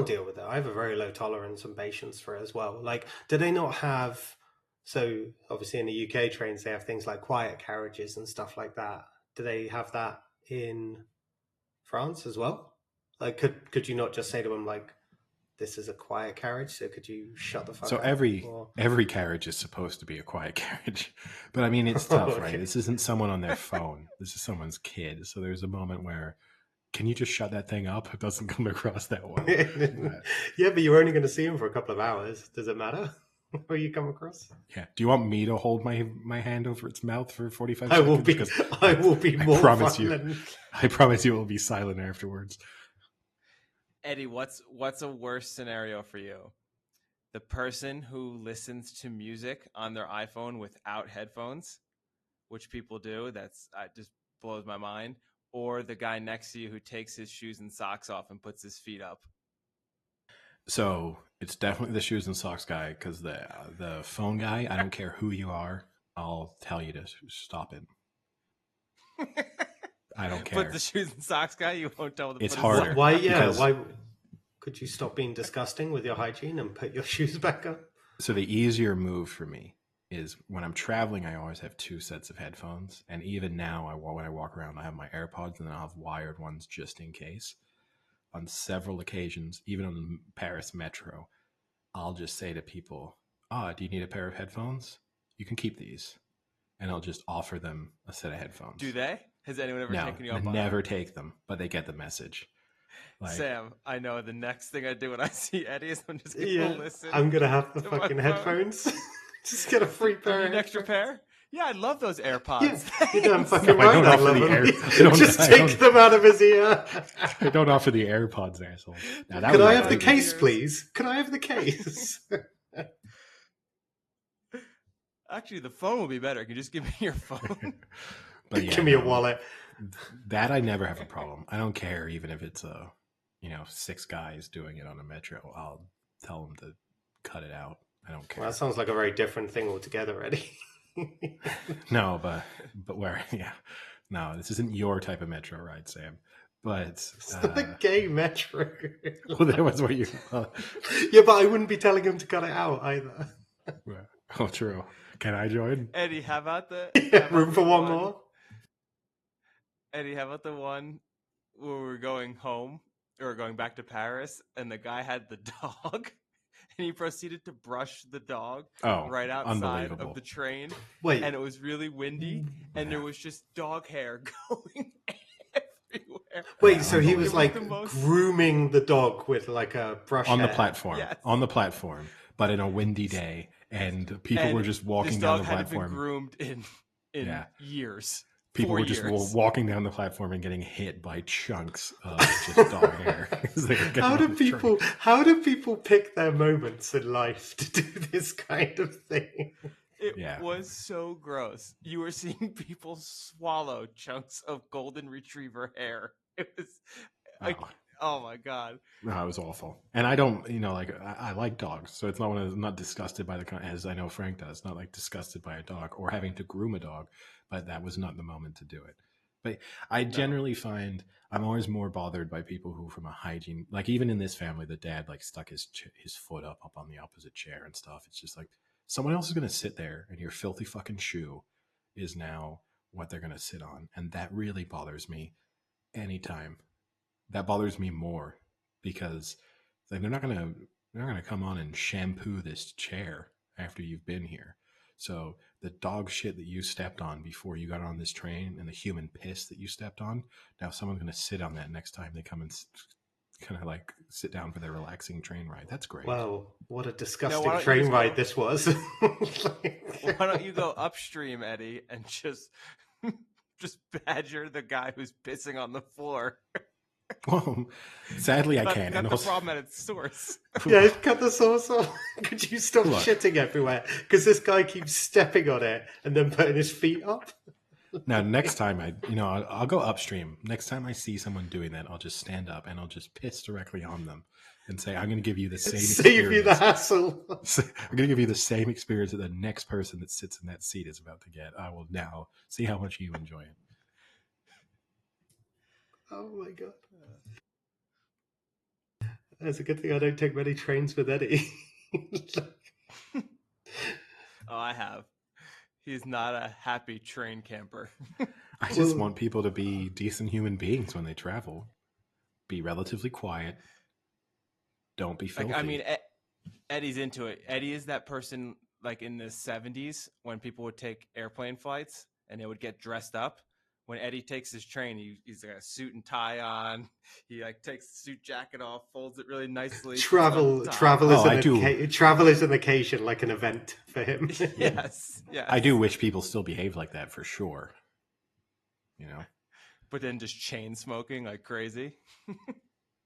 deal with it. I have a very low tolerance and patience for it as well. Like, do they not have? So obviously in the UK trains they have things like quiet carriages and stuff like that. Do they have that in France as well? Like, could you not just say to them like, "This is a quiet carriage, so could you shut the fuck So up?" every carriage is supposed to be a quiet carriage, but I mean it's tough, Okay. right? This isn't someone on their phone. This is someone's kid. So there's a moment where, can you just shut that thing up? It doesn't come across that well. Yeah, but you're only going to see him for a couple of hours. Does it matter who you come across? Yeah. Do you want me to hold my hand over its mouth for 45 I will seconds? be. Because I will be more promise violent. I promise you it will be silent afterwards. Eddie, what's a worse scenario for you? The person who listens to music on their iPhone without headphones, which people do, that's just blows my mind, or the guy next to you who takes his shoes and socks off and puts his feet up. So it's definitely the shoes and socks guy, because the phone guy, I don't care who you are, I'll tell you to stop it. I don't care. But the shoes and socks guy, you won't tell him to It's put harder. his Why? socks Yeah. because- Why? Could you stop being disgusting with your hygiene and put your shoes back up? So the easier move for me is when I'm traveling, I always have 2 sets of headphones. And even now, when I walk around, I have my AirPods and then I'll have wired ones just in case. On several occasions, even on the Paris metro, I'll just say to people, do you need a pair of headphones? You can keep these. And I'll just offer them a set of headphones. Do they? Has anyone ever taken you No, up on never that? take them, but they get the message. Like, Sam, I know the next thing I do when I see Eddie is I'm just going to listen. I'm going to have the to my fucking phone. headphones. Just get a free You pair need of an extra headphones. pair? Yeah, I love those AirPods. Yeah, you're damn Thanks. fucking No, I right. don't I offer love the them. Just I take don't- them out of his ear. I don't offer the AirPods, asshole. Now, that Could was I my have the favorite. case, please? Could I have the case? Actually, the phone will be better. Can you just give me your phone? But yeah, Give me a wallet. That I never have a problem. I don't care, even if it's 6 guys doing it on a metro. I'll tell them to cut it out. I don't care. Well, that sounds like a very different thing altogether, Eddie. No, but where? Yeah, no, this isn't your type of metro ride, Sam. But It's not a gay metro. well, that was what you. Yeah, but I wouldn't be telling him to cut it out either. Oh, true. Can I join? Eddie, how about the Yeah, room for one more. Eddie, how about the one where we're going home or going back to Paris and the guy had the dog and he proceeded to brush the dog right outside of the train. Wait. And it was really windy and there was just dog hair going everywhere. Wait, so he was It was like the most- grooming the dog with like a brush on the hair. platform. Yes. On the platform, but in a windy day, and people were just walking down the This dog hadn't been platform. groomed in years. People 4 were just years. walking down the platform and getting hit by chunks of just dog hair. As they were getting How on do the train. people pick their moments in life to do this kind of thing? It was so gross. You were seeing people swallow chunks of golden retriever hair. It was like, oh my god. No, it was awful. And I don't, I like dogs, so it's not I'm not disgusted by as I know Frank does, not like disgusted by a dog or having to groom a dog, but that was not the moment to do it. But I generally find I'm always more bothered by people who, from a hygiene, like even in this family, the dad like stuck his foot up on the opposite chair and stuff. It's just like someone else is going to sit there, and your filthy fucking shoe is now what they're going to sit on, and that really bothers me. Anytime that bothers me more because like, they're not going to come on and shampoo this chair after you've been here. So the dog shit that you stepped on before you got on this train and the human piss that you stepped on, now someone's going to sit on that next time they come and kind of like sit down for their relaxing train ride. That's great. Wow, what a disgusting why don't you train just ride go- this was. Why don't you go upstream, Eddie, and just badger the guy who's pissing on the floor? Well, sadly, I can't. Cut And the also, problem at its source. Yeah, cut the sauce off. Could you stop Look. shitting everywhere? Because this guy keeps stepping on it and then putting his feet up. now next time I'll go upstream. Next time I see someone doing that, I'll just stand up and I'll just piss directly on them and say, "I'm going to give you the same Save you the experience. hassle. I'm going to give you the same experience that the next person that sits in that seat is about to get. I will now see how much you enjoy it." Oh my god. It's a good thing I don't take many trains with Eddie. Oh, I have. He's not a happy train camper. I just Well- want people to be decent human beings when they travel. Be relatively quiet. Don't be filthy. Like, I mean, Eddie's into it. Eddie is that person like in the 70s when people would take airplane flights and they would get dressed up. When Eddie takes his train, he's got a suit and tie on. He like takes the suit jacket off, folds it really nicely. Travel is travel is an occasion, like an event for him. Yes. I do wish people still behave like that for sure. But then just chain smoking like crazy.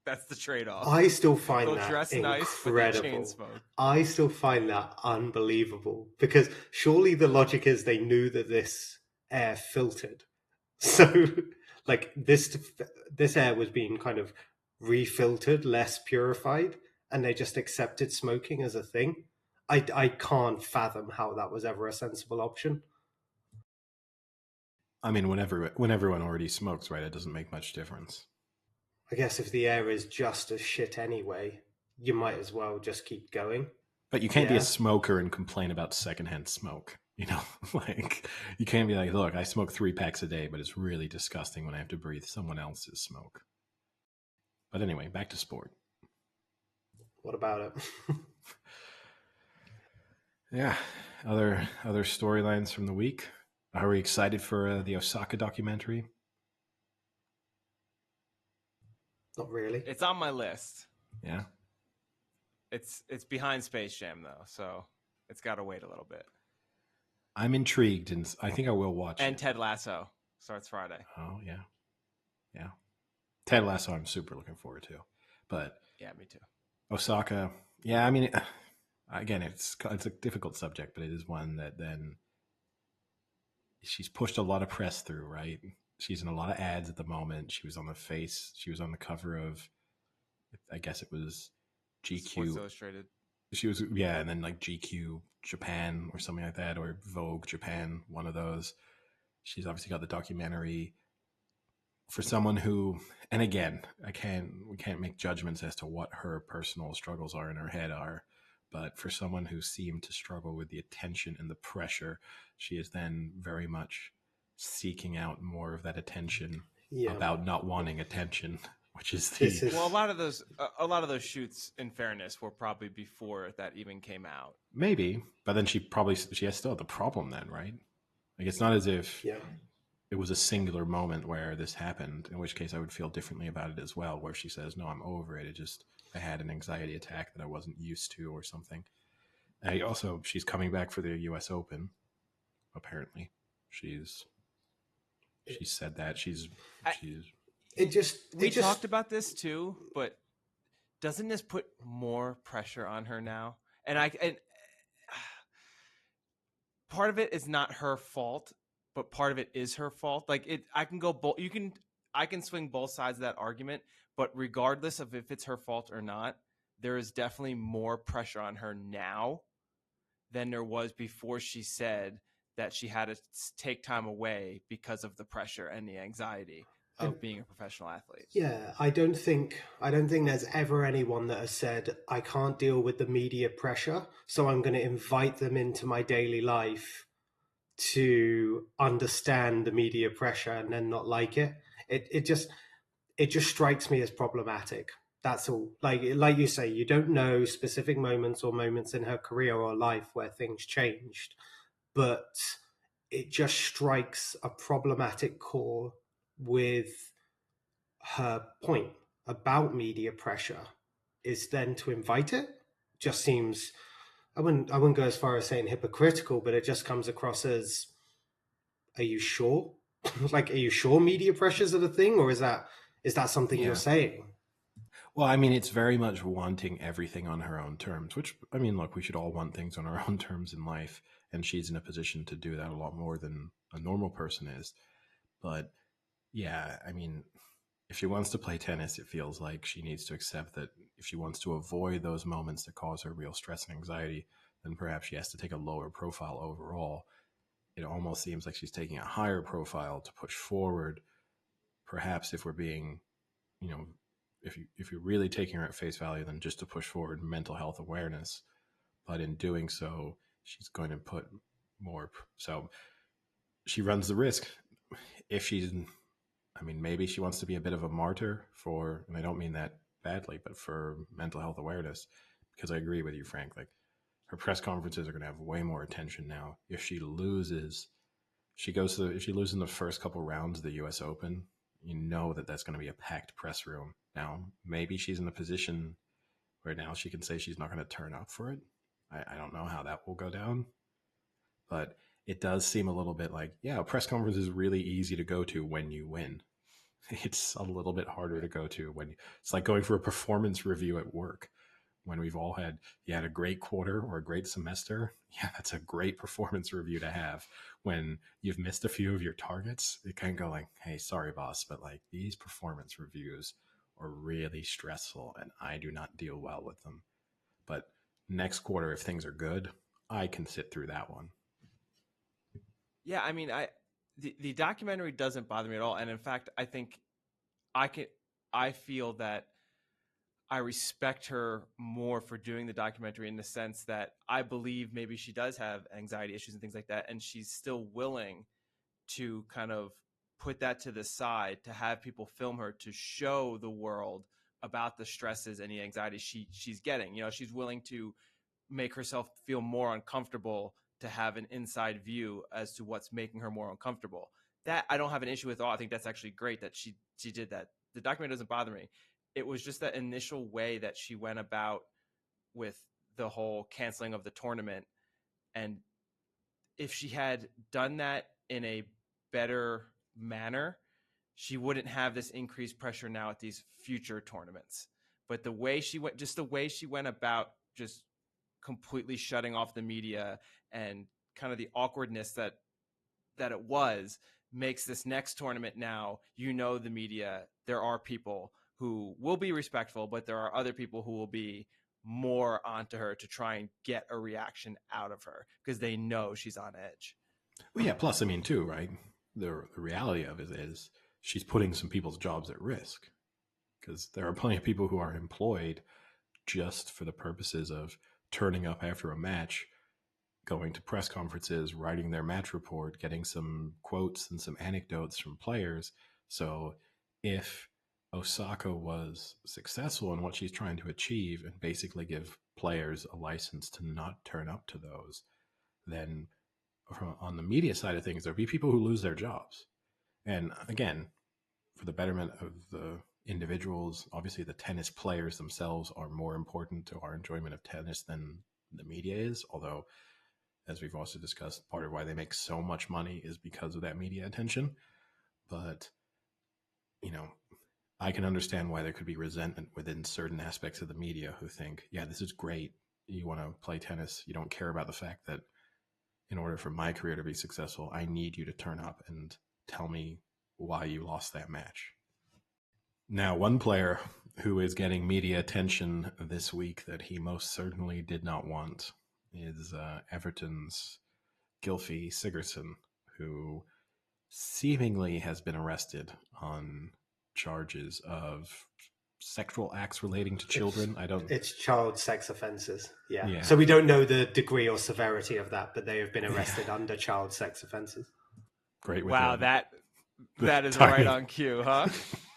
That's the trade-off. I still find Go that dress nice, but incredible. then chain smoke. I still find that unbelievable because surely the logic is they knew that this air filtered. So, like this air was being kind of refiltered, less purified, and they just accepted smoking as a thing. I can't fathom how that was ever a sensible option. I mean, when everyone already smokes, right? It doesn't make much difference. I guess if the air is just as shit anyway, you might as well just keep going. But you can't be a Yeah. smoker and complain about secondhand smoke. You know, like you can't be like, look, I smoke 3 packs a day, but it's really disgusting when I have to breathe someone else's smoke. But anyway, back to sport. What about it? Yeah, other storylines from the week. Are we excited for the Osaka documentary? Not really. It's on my list. Yeah, It's behind Space Jam though, so it's got to wait a little bit. I'm intrigued, and I think I will watch And it. Ted Lasso starts Friday. Oh yeah, yeah. Ted Lasso, I'm super looking forward to. But Yeah, me too. Osaka, yeah. I mean, again, it's a difficult subject, but it is one that then she's pushed a lot of press through. Right, she's in a lot of ads at the moment. She was on the face. She was on the cover of, I guess it was Sports GQ. Illustrated. She was, yeah, and then like GQ Japan or something like that, or Vogue Japan, one of those. She's obviously got the documentary. For someone who, and again, we can't make judgments as to what her personal struggles are in her head are, but for someone who seemed to struggle with the attention and the pressure, she is then very much seeking out more of that attention Yeah. about not wanting attention, which is This is Well, a lot of those shoots, in fairness, were probably before that even came out. maybe, but then she has still the problem then, right? Like it's not as if yeah. it was a singular moment where this happened, in which case I would feel differently about it as well, where she says, no, I'm over it. I had an anxiety attack that I wasn't used to or something. She's coming back for the US Open, apparently. She's said that. We talked about this too, but doesn't this put more pressure on her now? And part of it is not her fault, but part of it is her fault. Like I can go both. I can swing both sides of that argument, but regardless of if it's her fault or not, there is definitely more pressure on her now than there was before she said that she had to take time away because of the pressure and the anxiety of being a professional athlete. Yeah, I don't think there's ever anyone that has said I can't deal with the media pressure, so I'm going to invite them into my daily life to understand the media pressure and then not like it. It just strikes me as problematic. That's all. Like you say, you don't know specific moments or moments in her career or life where things changed, but it just strikes a problematic core with her point about media pressure is then to invite it. Just seems I wouldn't go as far as saying hypocritical, but it just comes across as, are you sure? Like, are you sure media pressures are the thing, or is that something you're Yeah. saying? Well, I mean, it's very much wanting everything on her own terms, which, I mean, look, we should all want things on our own terms in life. And she's in a position to do that a lot more than a normal person is. But yeah, I mean, if she wants to play tennis, it feels like she needs to accept that if she wants to avoid those moments that cause her real stress and anxiety, then perhaps she has to take a lower profile overall. It almost seems like she's taking a higher profile to push forward. Perhaps if we're being, you know, if you're really taking her at face value, then just to push forward mental health awareness. But in doing so, she's going to put more. So she runs the risk if she's, I mean, maybe she wants to be a bit of a martyr for, and I don't mean that badly, but for mental health awareness, because I agree with you, Frank. Like her press conferences are going to have way more attention now. If she loses, if she loses in the first couple rounds of the U.S. Open, you know that that's going to be a packed press room. Now, maybe she's in a position where now she can say she's not going to turn up for it. I don't know how that will go down, but it does seem a little bit like, yeah, a press conference is really easy to go to when you win. It's a little bit harder to go to when it's like going for a performance review at work. When we've all had, you had a great quarter or a great semester, yeah, that's a great performance review to have. When you've missed a few of your targets, it can go like, hey, sorry, boss, but like these performance reviews are really stressful and I do not deal well with them. But next quarter, if things are good, I can sit through that one. Yeah, I mean, the documentary doesn't bother me at all, and in fact, I think I feel that I respect her more for doing the documentary in the sense that I believe maybe she does have anxiety issues and things like that, and she's still willing to kind of put that to the side to have people film her to show the world about the stresses and the anxiety she's getting. You know, she's willing to make herself feel more uncomfortable to have an inside view as to what's making her more uncomfortable. That I don't have an issue with at all. I think that's actually great that she did that. The documentary doesn't bother me. It was just that initial way that she went about with the whole canceling of the tournament. And if she had done that in a better manner, she wouldn't have this increased pressure now at these future tournaments. But the way she went about just completely shutting off the media and kind of the awkwardness that it was makes this next tournament now, you know, the media, there are people who will be respectful, but there are other people who will be more onto her to try and get a reaction out of her because they know she's on edge. Well, yeah. Plus, I mean, too, right? The reality of it is she's putting some people's jobs at risk because there are plenty of people who are employed just for the purposes of turning up after a match, going to press conferences, writing their match report, getting some quotes and some anecdotes from players. So if Osaka was successful in what she's trying to achieve and basically give players a license to not turn up to those, then on the media side of things, there'll be people who lose their jobs. And again, for the betterment of the individuals, obviously the tennis players themselves are more important to our enjoyment of tennis than the media is. Although, as we've also discussed, part of why they make so much money is because of that media attention. But, you know, I can understand why there could be resentment within certain aspects of the media who think, yeah, this is great. You want to play tennis. You don't care about the fact that in order for my career to be successful, I need you to turn up and tell me why you lost that match. Now, one player who is getting media attention this week that he most certainly did not want is Everton's Gylfi Sigurdsson, who seemingly has been arrested on charges of sexual acts relating to children. It's child sex offences. Yeah. So we don't know the degree or severity of that, but they have been arrested under child sex offences. Great. Wow, that is timing. Right on cue, huh?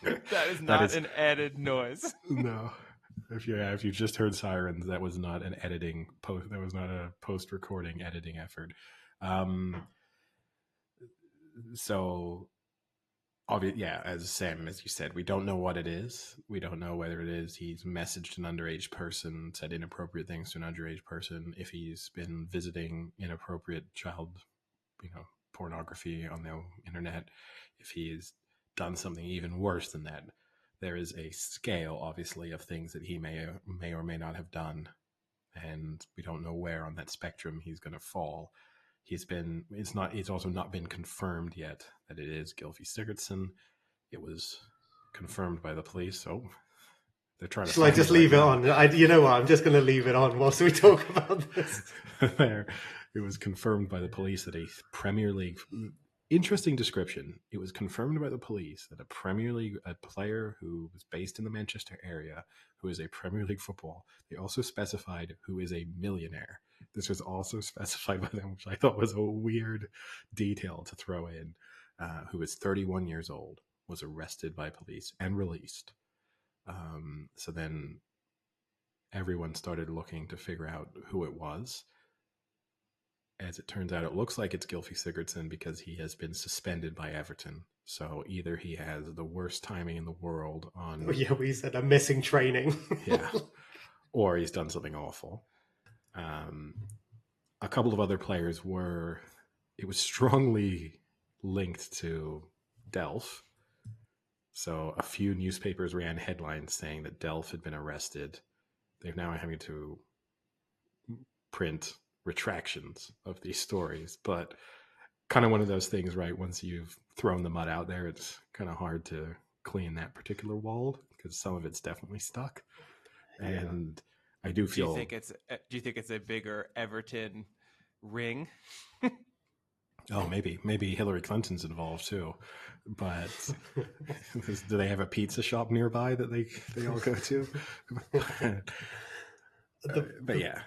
That is not an added noise. No. If you just heard sirens, that was not an editing post. That was not a post-recording editing effort. So, obviously, yeah, as Sam, as you said, we don't know what it is. We don't know whether it is he's messaged an underage person, said inappropriate things to an underage person, if he's been visiting inappropriate child, pornography on the internet, if he's done something even worse than that. There is a scale, obviously, of things that he may or may not have done, and we don't know where on that spectrum he's going to fall. It's also not been confirmed yet that it is Gylfi Sigurdsson. It was confirmed by the police, so they're trying to. Shall I just leave it on? You know what? I'm just going to leave it on whilst we talk about this. It was confirmed by the police that a Premier League. Interesting description. It was confirmed by the police that a player who was based in the Manchester area, who is a Premier League football, they also specified who is a millionaire. This was also specified by them, which I thought was a weird detail to throw in, who is 31 years old, was arrested by police and released. So then everyone started looking to figure out who it was. As it turns out, it looks like it's Gylfi Sigurdsson because he has been suspended by Everton. So either he has the worst timing in the world on... Oh, yeah, we said I'm missing training. Yeah. Or he's done something awful. A couple of other players it was strongly linked to Delph. So a few newspapers ran headlines saying that Delph had been arrested. They're now having to print retractions of these stories, but kind of one of those things, right? Once you've thrown the mud out there, it's kind of hard to clean that particular wall because some of it's definitely stuck. Yeah. And I do feel. Do you think it's a bigger Everton ring? Oh, maybe Hillary Clinton's involved too. But do they have a pizza shop nearby that they all go to? But yeah,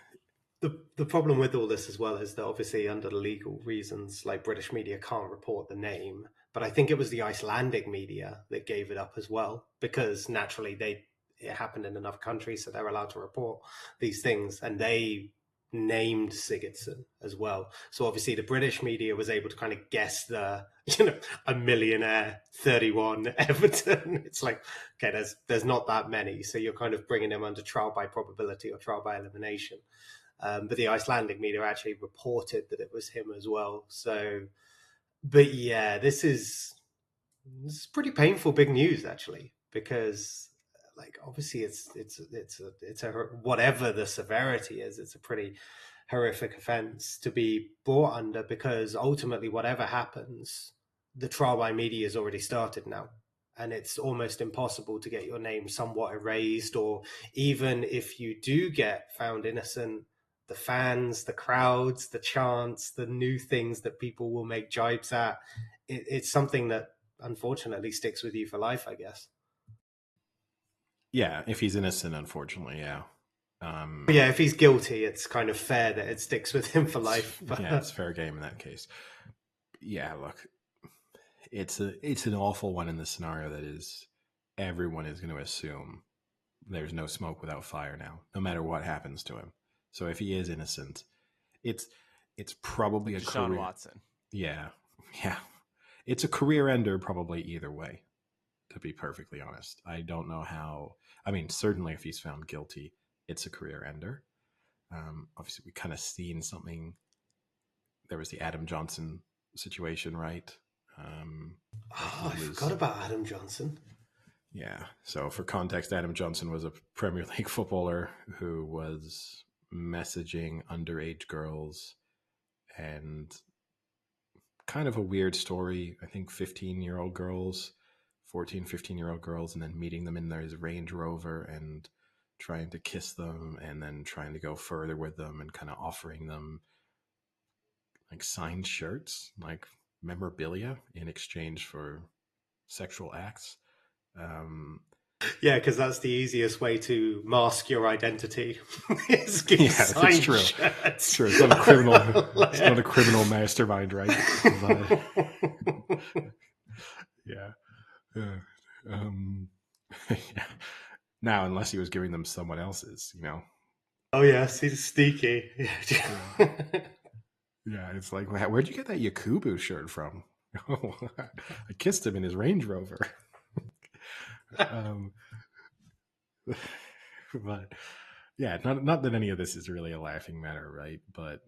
the problem with all this as well is that obviously under the legal reasons, like British media can't report the name, but I think it was the Icelandic media that gave it up as well because naturally it happened in another country, so they're allowed to report these things, and they named Sigurdsson as well. So obviously the British media was able to kind of guess a millionaire 31 Everton. It's like, okay, there's not that many, so you're kind of bringing them under trial by probability or trial by elimination. But the Icelandic media actually reported that it was him as well. So, but yeah, this is pretty painful, big news actually, because like obviously it's a whatever the severity is, it's a pretty horrific offense to be brought under because ultimately whatever happens, the trial by media has already started now. And it's almost impossible to get your name somewhat erased, or even if you do get found innocent, the fans, the crowds, the chants, the new things that people will make jibes at, it's something that unfortunately sticks with you for life, I guess. yeah. If he's innocent, unfortunately, yeah. Yeah, if he's guilty, it's kind of fair that it sticks with him for life. But... yeah, it's fair game in that case. Yeah, look, it's an awful one in the scenario that is everyone is going to assume there's no smoke without fire now, no matter what happens to him. So if he is innocent, it's probably a Deshaun career. Watson. Yeah, it's a career ender probably either way. To be perfectly honest, I don't know how. I mean, certainly if he's found guilty, it's a career ender. Obviously, we kind of seen something. There was the Adam Johnson situation, right? I forgot about Adam Johnson. Yeah. So for context, Adam Johnson was a Premier League footballer who was messaging underage girls, and kind of a weird story. I think 15-year-old girls, 14, 15-year-old girls, and then meeting them in their Range Rover and trying to kiss them and then trying to go further with them and kind of offering them like signed shirts, like memorabilia in exchange for sexual acts. Yeah, because that's the easiest way to mask your identity. Is give Yeah, signed it's true. shirts. Sure, it's not a criminal. It's not a criminal mastermind, right? But, yeah. Yeah. Now, unless he was giving them someone else's, Oh yes, he's sneaky. Yeah, it's like, where'd you get that Yakubu shirt from? I kissed him in his Range Rover. But yeah, not that any of this is really a laughing matter, right? But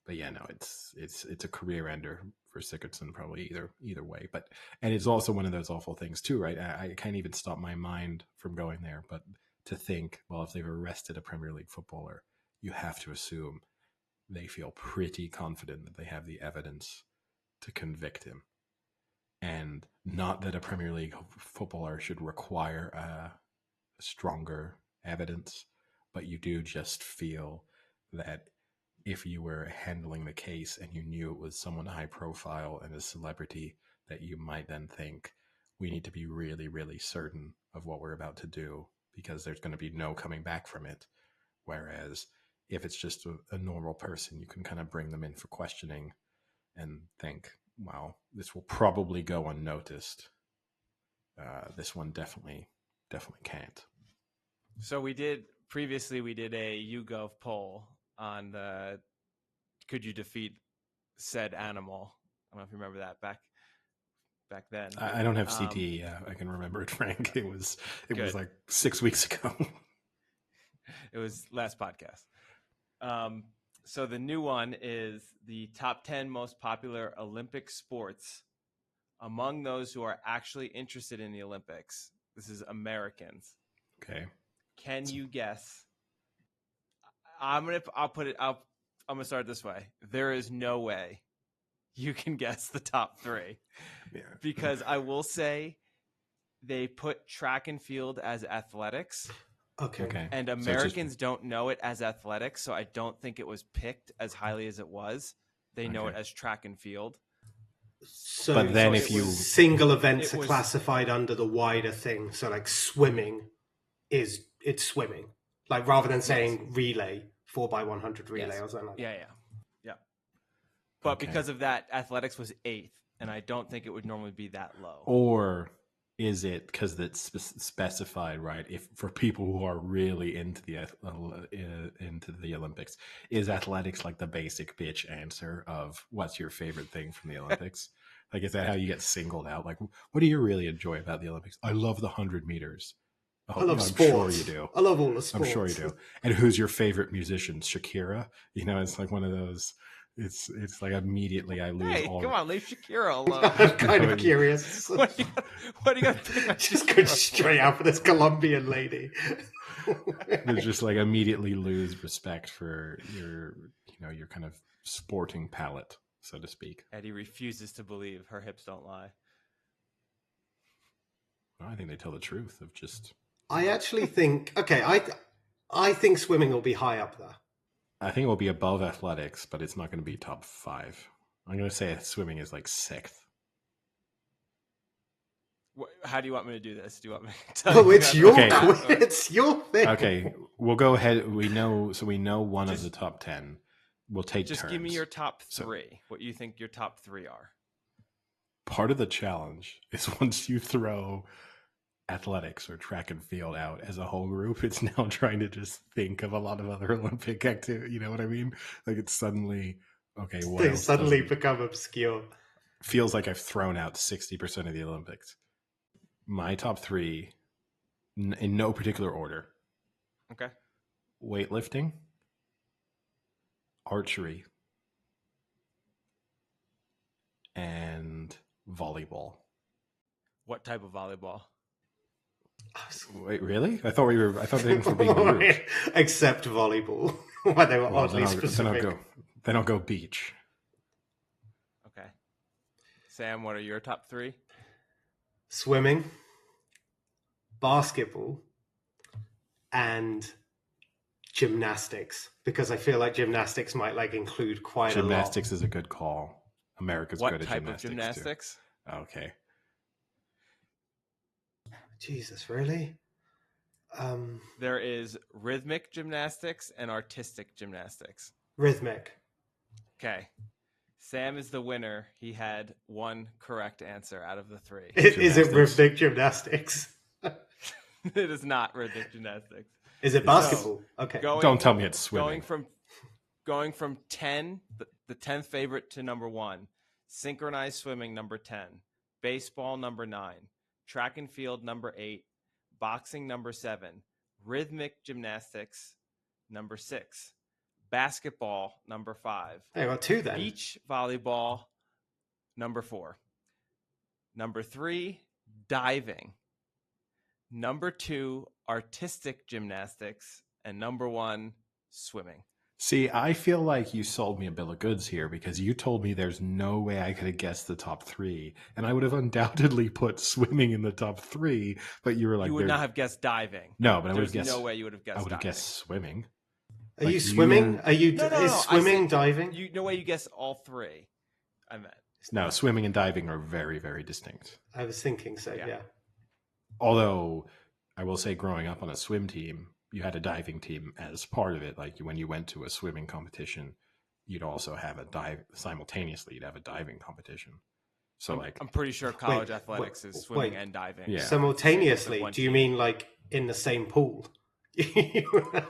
yeah, no, it's a career ender for Sigurdsson probably either way. And it's also one of those awful things too, right? I can't even stop my mind from going there, but to think, well, if they've arrested a Premier League footballer, you have to assume they feel pretty confident that they have the evidence to convict him. And not that a Premier League footballer should require stronger evidence, but you do just feel that if you were handling the case and you knew it was someone high profile and a celebrity, that you might then think, we need to be really, really certain of what we're about to do because there's going to be no coming back from it. Whereas if it's just a normal person, you can kind of bring them in for questioning and think, well, this will probably go unnoticed. This one definitely can't. So we did a YouGov poll on the could you defeat said animal? I don't know if you remember that back then. I don't have CTE. I can remember it, Frank. It was like 6 weeks ago. It was last podcast. So the new one is the top 10 most popular Olympic sports among those who are actually interested in the Olympics. This is Americans. Okay. Can you guess? I'm gonna start this way. There is no way you can guess the top 3. Yeah. Because I will say they put track and field as athletics. Okay. And Americans don't know it as athletics, so I don't think it was picked as highly as it was. They know it Okay. as track and field. So, But then so if it you was- single events it are was- classified under the wider thing. So like swimming it's swimming. Like rather than saying relay, 4x100 relay Yes. or something like that. Yeah. But Okay. because of that, athletics was 8th, and I don't think it would normally be that low. Or is it because it's specified, right? If for people who are really into the Olympics, is athletics like the basic bitch answer of what's your favorite thing from the Olympics? Like, is that how you get singled out? Like, what do you really enjoy about the Olympics? I love the 100 meters. I love I'm sports. sure you do. I love all the I'm sports. sure you do. And who's your favorite musician? Shakira? You know, it's like one of those. It's like immediately I lose Hey, all. come on, leave Shakira alone. I'm kind No, of curious. what do you got to pick on Just Shakira go for? straight out for this Colombian lady. There's just like immediately lose respect for your kind of sporting palate, so to speak. Eddie refuses to believe her hips don't lie. Well, I think they tell the truth of just. I actually think I think swimming will be high up there. I think it will be above athletics, but it's not going to be top 5. I'm going to say swimming is like 6th. How do you want me to do this? Do you want me to tell Oh, you it's that? your Okay. quiz. It's your thing. Okay, we'll go ahead. We know one of Just- the top 10. We'll take Just turns. give me your top So- 3. What you think your top 3 are. Part of the challenge is once you throw athletics or track and field out as a whole group, it's now trying to just think of a lot of other Olympic activity. You know what I mean? Like it's suddenly okay. What They else suddenly doesn't- become obscure. feels like I've thrown out 60% of the Olympics. My top 3, in no particular order: Okay. weightlifting, archery, and volleyball. What type of volleyball? Wait, really? I thought things were being grouped. Except volleyball, where they were Well, oddly then specific. I'll go beach. Okay. Sam, what are your top 3? Swimming, basketball, and gymnastics. Because I feel like gymnastics might like include quite Gymnastics is a good call. America's What good at type of gymnastics. gymnastics? Too. Okay. a lot. Jesus, really? There is rhythmic gymnastics and artistic gymnastics. Rhythmic. Okay. Sam is the winner. He had 1 correct answer out of the 3. Is it Gymnastics. rhythmic gymnastics? It is not rhythmic gymnastics. Is it basketball? Okay. Don't tell me it's swimming. Going from 10, the 10th favorite, to number 1. Synchronized swimming, number 10. Baseball, number 9. Track and field, number 8. Boxing, number 7. Rhythmic gymnastics, number 6. Basketball, number 5. I got 2 then. Beach volleyball, number 4. Number 3, diving. Number 2, artistic gymnastics. And number 1, swimming. See, I feel like you sold me a bill of goods here because you told me there's no way I could have guessed the top 3, and I would have undoubtedly put swimming in the top 3. But you were like, You would not have guessed diving. No, but I would have There's guessed. no way you would have guessed I would have diving. guessed swimming. Are Like, you swimming? you- Are you? No, is I swimming said diving? No way you guessed all 3. I meant. No, swimming and diving are very, very distinct. I was thinking so. Yeah. Yeah. Although I will say, growing up on a swim team, you had a diving team as part of it. Like when you went to a swimming competition, you'd also have a dive simultaneously. You'd have a diving competition. So I'm pretty sure college Wait, athletics wait, is swimming wait. and diving. Yeah. Simultaneously? One Do you team. mean like in the same pool?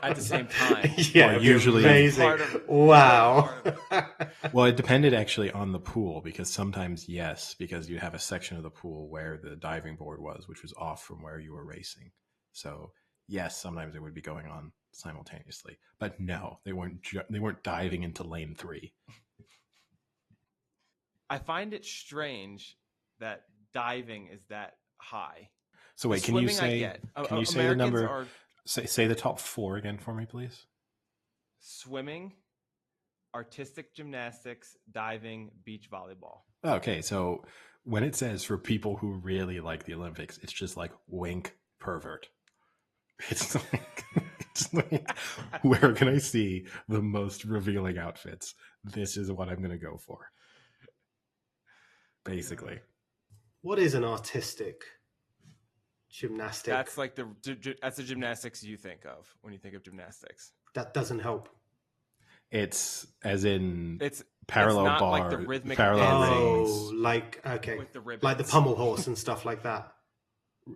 At the same time. Yeah, Well, it'd be usually- amazing. Part of- Wow. well, it depended actually on the pool because sometimes yes, because you'd have a section of the pool where the diving board was, which was off from where you were racing. So yes, sometimes it would be going on simultaneously, but no, they weren't. They weren't diving into lane 3. I find it strange that diving is that high. So wait, can you Swimming, I say? get. Can you say the Americans number? are Say the top 4 again for me, please. swimming, artistic gymnastics, diving, beach volleyball. Okay, so when it says for people who really like the Olympics, it's just like wink pervert. It's like, where can I see the most revealing outfits? this is what I'm going to go for. Basically. What is an artistic gymnastic? That's like that's the gymnastics you think of when you think of gymnastics. That doesn't help. It's as in It's parallel not bar, like the rhythmic parallel dancing. Oh, rings. like, okay. With the ribbons. Like the pommel horse and stuff like that.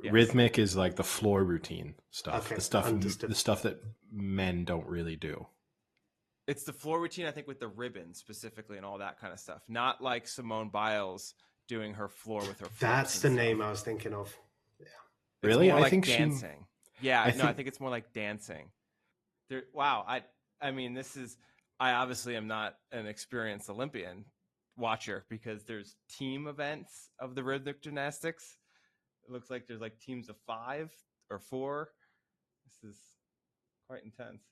Yes. Rhythmic is like the floor routine stuff. Okay, The stuff understood. the stuff that men don't really do. It's the floor routine, I think, with the ribbons specifically and all that kind of stuff. Not like Simone Biles doing her floor with her. That's the name I was thinking of. It's Really? more I like think dancing. Yeah, I I think it's more like dancing. Wow, I mean, I obviously am not an experienced Olympian watcher because there's team events of the rhythmic gymnastics. It looks like there's like teams of 5 or 4. This is quite intense.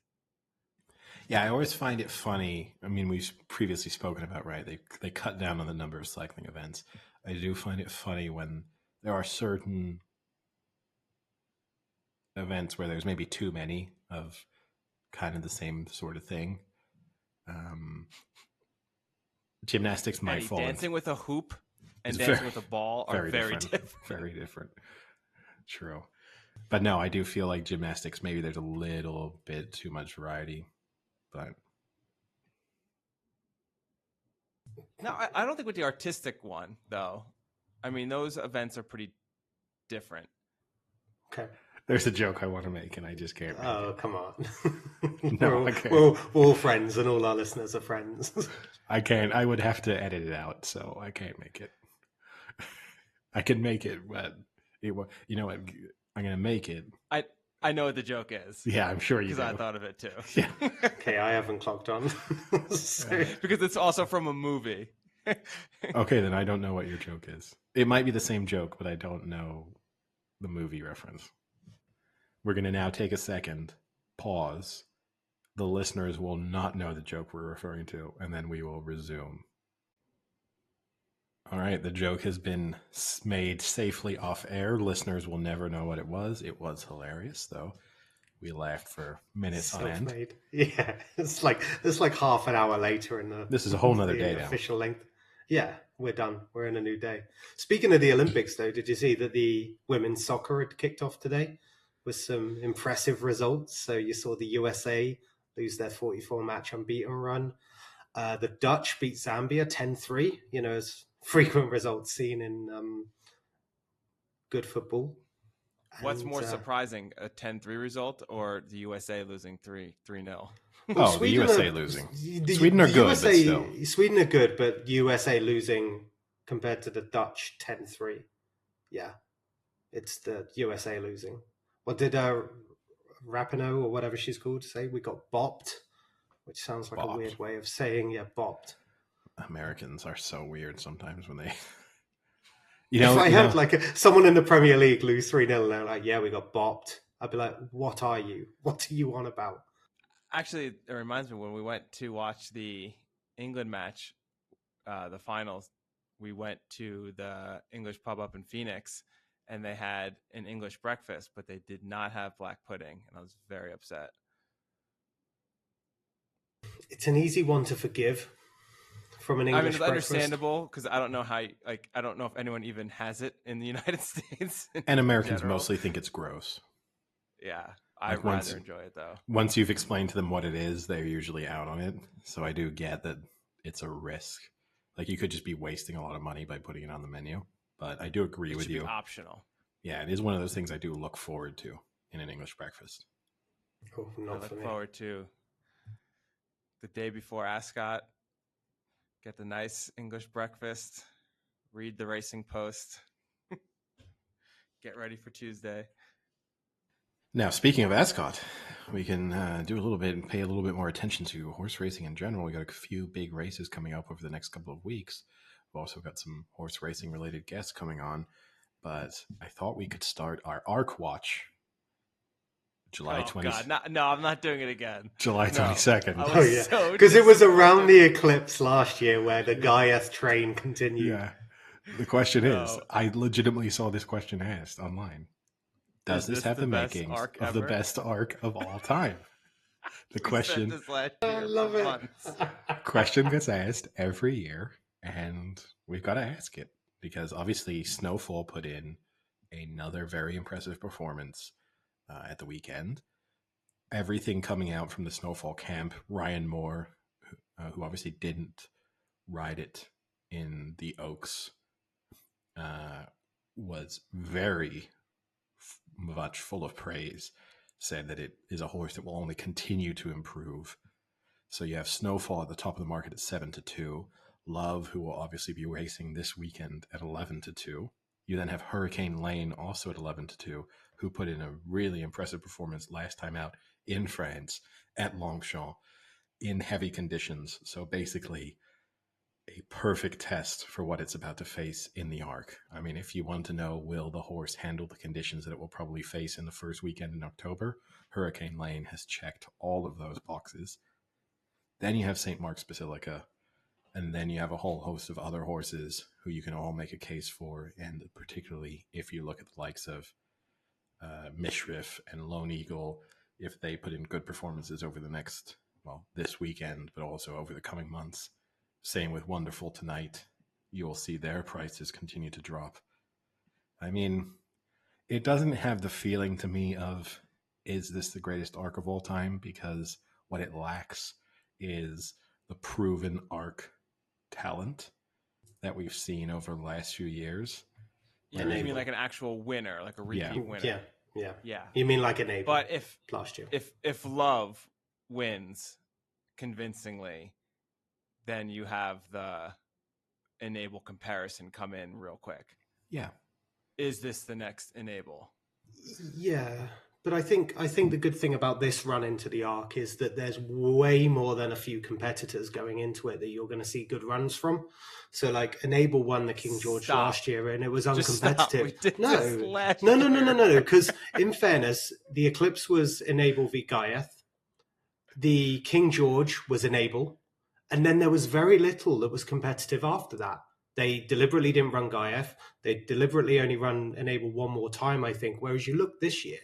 Yeah, I always find it funny. I mean, we've previously spoken about, right? They cut down on the number of cycling events. I do find it funny when there are certain events where there's maybe too many of kind of the same sort of thing. Gymnastics might fall. Dancing with a hoop and It's dancing with a ball are very different. Very different. True. But no, I do feel like gymnastics, maybe there's a little bit too much variety. But No, I don't think with the artistic one, though. I mean, those events are pretty different. Okay. there's a joke I want to make, and I just can't make Oh, it. come on. No, we're, I can't. we're all friends, and all our listeners are friends. I can't. I would have to edit it out, so I can't make it. I can make it, but you know what? I'm going to make it. I know what the joke is. Yeah, I'm sure you do. Because I thought of it too. Yeah. Okay, I haven't clocked on. So- Because it's also from a movie. Okay, then I don't know what your joke is. It might be the same joke, but I don't know the movie reference. We're going to now take a second, pause. The listeners will not know the joke we're referring to, and then we will resume. All right, the joke has been made safely off air. Listeners will never know what it was. It was hilarious, though. We laughed for minutes on end. Self-made. Yeah, it's like half an hour later in the. This is a whole nother the day now. official length. Yeah, we're done. We're in a new day. Speaking of the Olympics, though, did you see that the women's soccer had kicked off today with some impressive results? So you saw the USA lose their 44-match unbeaten run. The Dutch beat Zambia 10-3. You know, as frequent results seen in good football. What's And, more surprising, a 10-3 result or the USA losing 3-0? Oh, the USA losing. Sweden are the good, USA, but still. Sweden are good, but USA losing compared to the Dutch 10-3. Yeah, it's the USA losing. What did Rapinoe or whatever she's called say? We got bopped, which sounds like Bopped. a weird way of saying, bopped. Americans are so weird sometimes when they... If I heard like someone in the Premier League lose 3-0 and they're like, yeah, we got bopped, I'd be like, what are you? What are you on about? Actually, it reminds me when we went to watch the England match, the finals, we went to the English pub up in Phoenix and they had an English breakfast, but they did not have black pudding. And I was very upset. It's an easy one to forgive from an English it's breakfast. understandable because I don't know how, I don't know if anyone even has it in the United States. And Americans mostly think it's gross. Yeah. I'd rather enjoy it, though. Once you've explained to them what it is, they're usually out on it. So I do get that it's a risk. Like, you could just be wasting a lot of money by putting it on the menu. But I do agree with you. It should be optional. Yeah, it is one of those things I do look forward to in an English breakfast. Oh, I look forward to the day before Ascot, get the nice English breakfast, read the Racing Post, get ready for Tuesday. Now, speaking of Ascot, we can do a little bit and pay a little bit more attention to horse racing in general. We got a few big races coming up over the next couple of weeks. We've also got some horse racing related guests coming on, but I thought we could start our ARC watch July 20th. God, no, I'm not doing it again. July 22nd. I Oh, was yeah. so Because it was disappointed. around the eclipse last year where the Gaia train continued. Yeah. The question is, No. I legitimately saw this question asked online. Does Is this this have the the best makings arc of the ever? best arc of all time? The We said question this last I year love for it. months. question gets asked every year, and we've got to ask it because obviously Snowfall put in another very impressive performance at the weekend. Everything coming out from the Snowfall camp, Ryan Moore, who obviously didn't ride it in the Oaks, was very much full of praise, said that it is a horse that will only continue to improve. So you have Snowfall at the top of the market at 7-2. Love, who will obviously be racing this weekend at 11-2. You then have Hurricane Lane also at 11-2, who put in a really impressive performance last time out in France at Longchamp in heavy conditions. So basically, a perfect test for what it's about to face in the arc. I mean, if you want to know, will the horse handle the conditions that it will probably face in the first weekend in October? Hurricane Lane has checked all of those boxes. Then you have St. Mark's Basilica, and then you have a whole host of other horses who you can all make a case for, and particularly if you look at the likes of Mishriff and Lone Eagle, if they put in good performances over the next, well, this weekend, but also over the coming months. Same with Wonderful Tonight. You will see their prices continue to drop. I mean, it doesn't have the feeling to me of, is this the greatest arc of all time? Because what it lacks is the proven arc talent that we've seen over the last few years. You mean like an actual winner, like a repeat winner? Yeah. You mean like Enable? But last year, if Love wins convincingly, then you have the Enable comparison come in real quick. Yeah. Is this the next Enable? Yeah. But I think the good thing about this run into the arc is that there's way more than a few competitors going into it that you're going to see good runs from. So like Enable won the King George last year and it was uncompetitive. No. Because in fairness, the Eclipse was Enable v Gaieth. The King George was Enable. And then there was very little that was competitive after that. They deliberately didn't run Gaieth. They deliberately only run Enable one more time, I think. Whereas you look this year,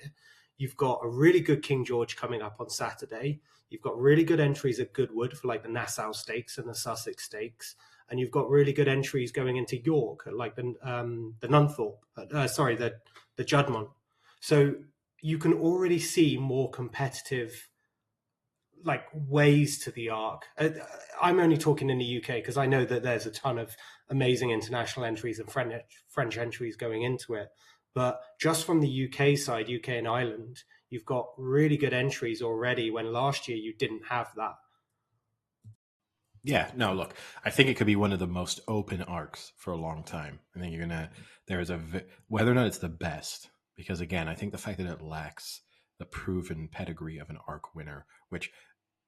you've got a really good King George coming up on Saturday. You've got really good entries at Goodwood for like the Nassau Stakes and the Sussex Stakes. And you've got really good entries going into York at like the Nunthorpe, the Juddmonte. So you can already see more competitive like ways to the arc. I'm only talking in the UK because I know that there's a ton of amazing international entries and French entries going into it. But just from the UK side, UK and Ireland, you've got really good entries already when last year you didn't have that. Yeah, no, look, I think it could be one of the most open arcs for a long time. I think whether or not it's the best, because again, I think the fact that it lacks the proven pedigree of an arc winner, which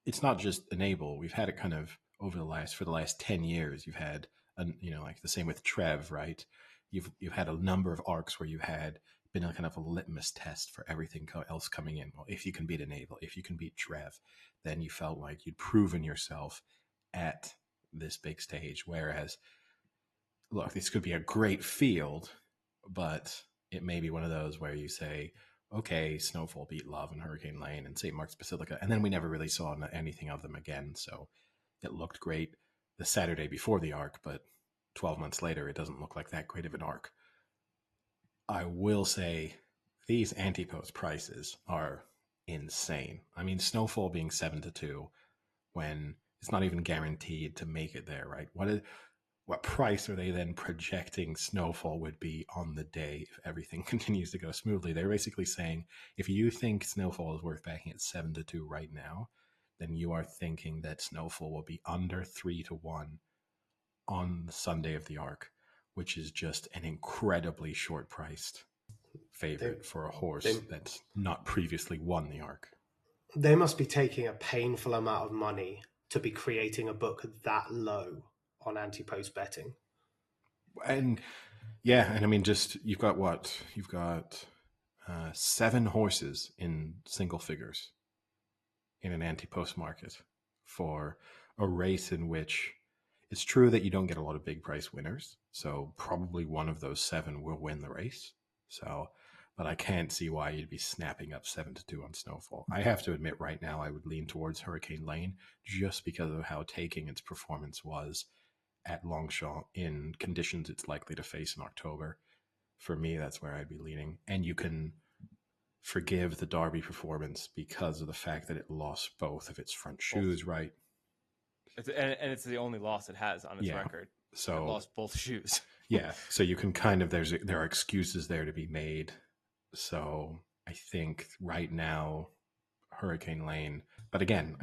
it's not just Enable. We've had it kind of for the last 10 years. You've had, like the same with Trev, right? You've had a number of arcs where you had been a kind of a litmus test for everything else coming in. Well, if you can beat Enable, if you can beat Trev, then you felt like you'd proven yourself at this big stage. Whereas, look, this could be a great field, but it may be one of those where you say, okay, Snowfall beat Love and Hurricane Lane and St. Mark's Basilica, and then we never really saw anything of them again. So it looked great the Saturday before the arc, but 12 months later, it doesn't look like that great of an arc. I will say these anti-post prices are insane. I mean, Snowfall being 7-2 when it's not even guaranteed to make it there, right? What price are they then projecting Snowfall would be on the day if everything continues to go smoothly? They're basically saying, if you think Snowfall is worth backing at 7-2 right now, then you are thinking that Snowfall will be under 3-1 on the Sunday of the arc, which is just an incredibly short priced favorite for a horse that's not previously won the arc. They must be taking a painful amount of money to be creating a book that low on anti-post betting. And yeah, and I mean, you've got 7 horses in single figures in an anti-post market for a race in which it's true that you don't get a lot of big price winners. So probably one of those 7 will win the race. So, but I can't see why you'd be snapping up 7-2 on Snowfall. I have to admit, right now, I would lean towards Hurricane Lane just because of how taking its performance was at Longchamp in conditions it's likely to face in October. For me, that's where I'd be leaning. And you can forgive the Derby performance because of the fact that it lost both of its front shoes, right? And it's the only loss it has on its record. So it lost both shoes. Yeah, so you can kind of there are excuses there to be made. So I think right now Hurricane Lane, but again,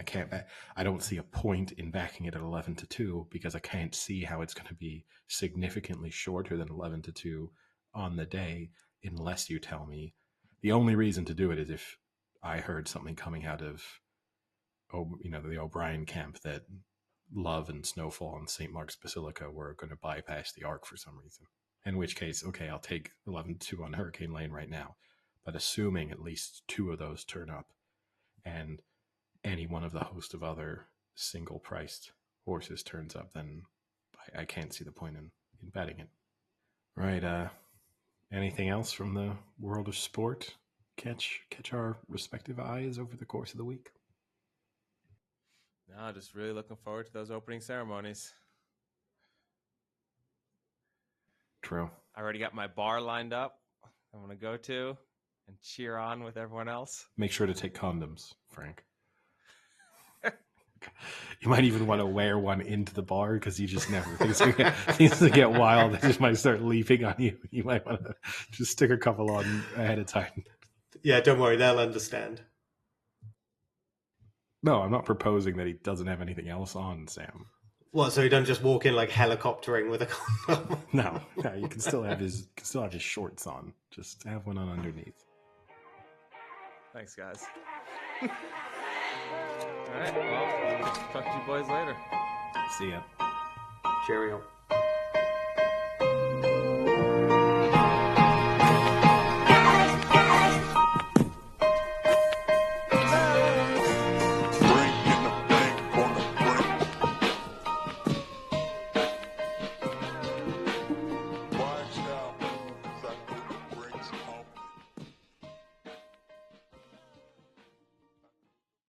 I don't see a point in backing it at 11-2 because I can't see how it's going to be significantly shorter than 11-2 on the day unless you tell me. The only reason to do it is if I heard something coming out of the O'Brien camp that Love and Snowfall and St. Mark's Basilica were going to bypass the arc for some reason. In which case, okay, I'll take 11-2 on Hurricane Lane right now. But assuming at least 2 of those turn up and any one of the host of other single-priced horses turns up, then I can't see the point in betting it. Right, anything else from the world of sport catch our respective eyes over the course of the week? No, just really looking forward to those opening ceremonies. True. I already got my bar lined up. I'm going to go to and cheer on with everyone else. Make sure to take condoms, Frank. You might even want to wear one into the bar because you just never things to get wild. They just might start leaping on you. You might want to just stick a couple on ahead of time. Yeah, don't worry, they'll understand. No, I'm not proposing that he doesn't have anything else on, Sam. What? So he doesn't just walk in like helicoptering with a condom? No, you can still have his shorts on. Just have one on underneath. Thanks, guys. All right, well, talk to you boys later. See ya. Cheerio.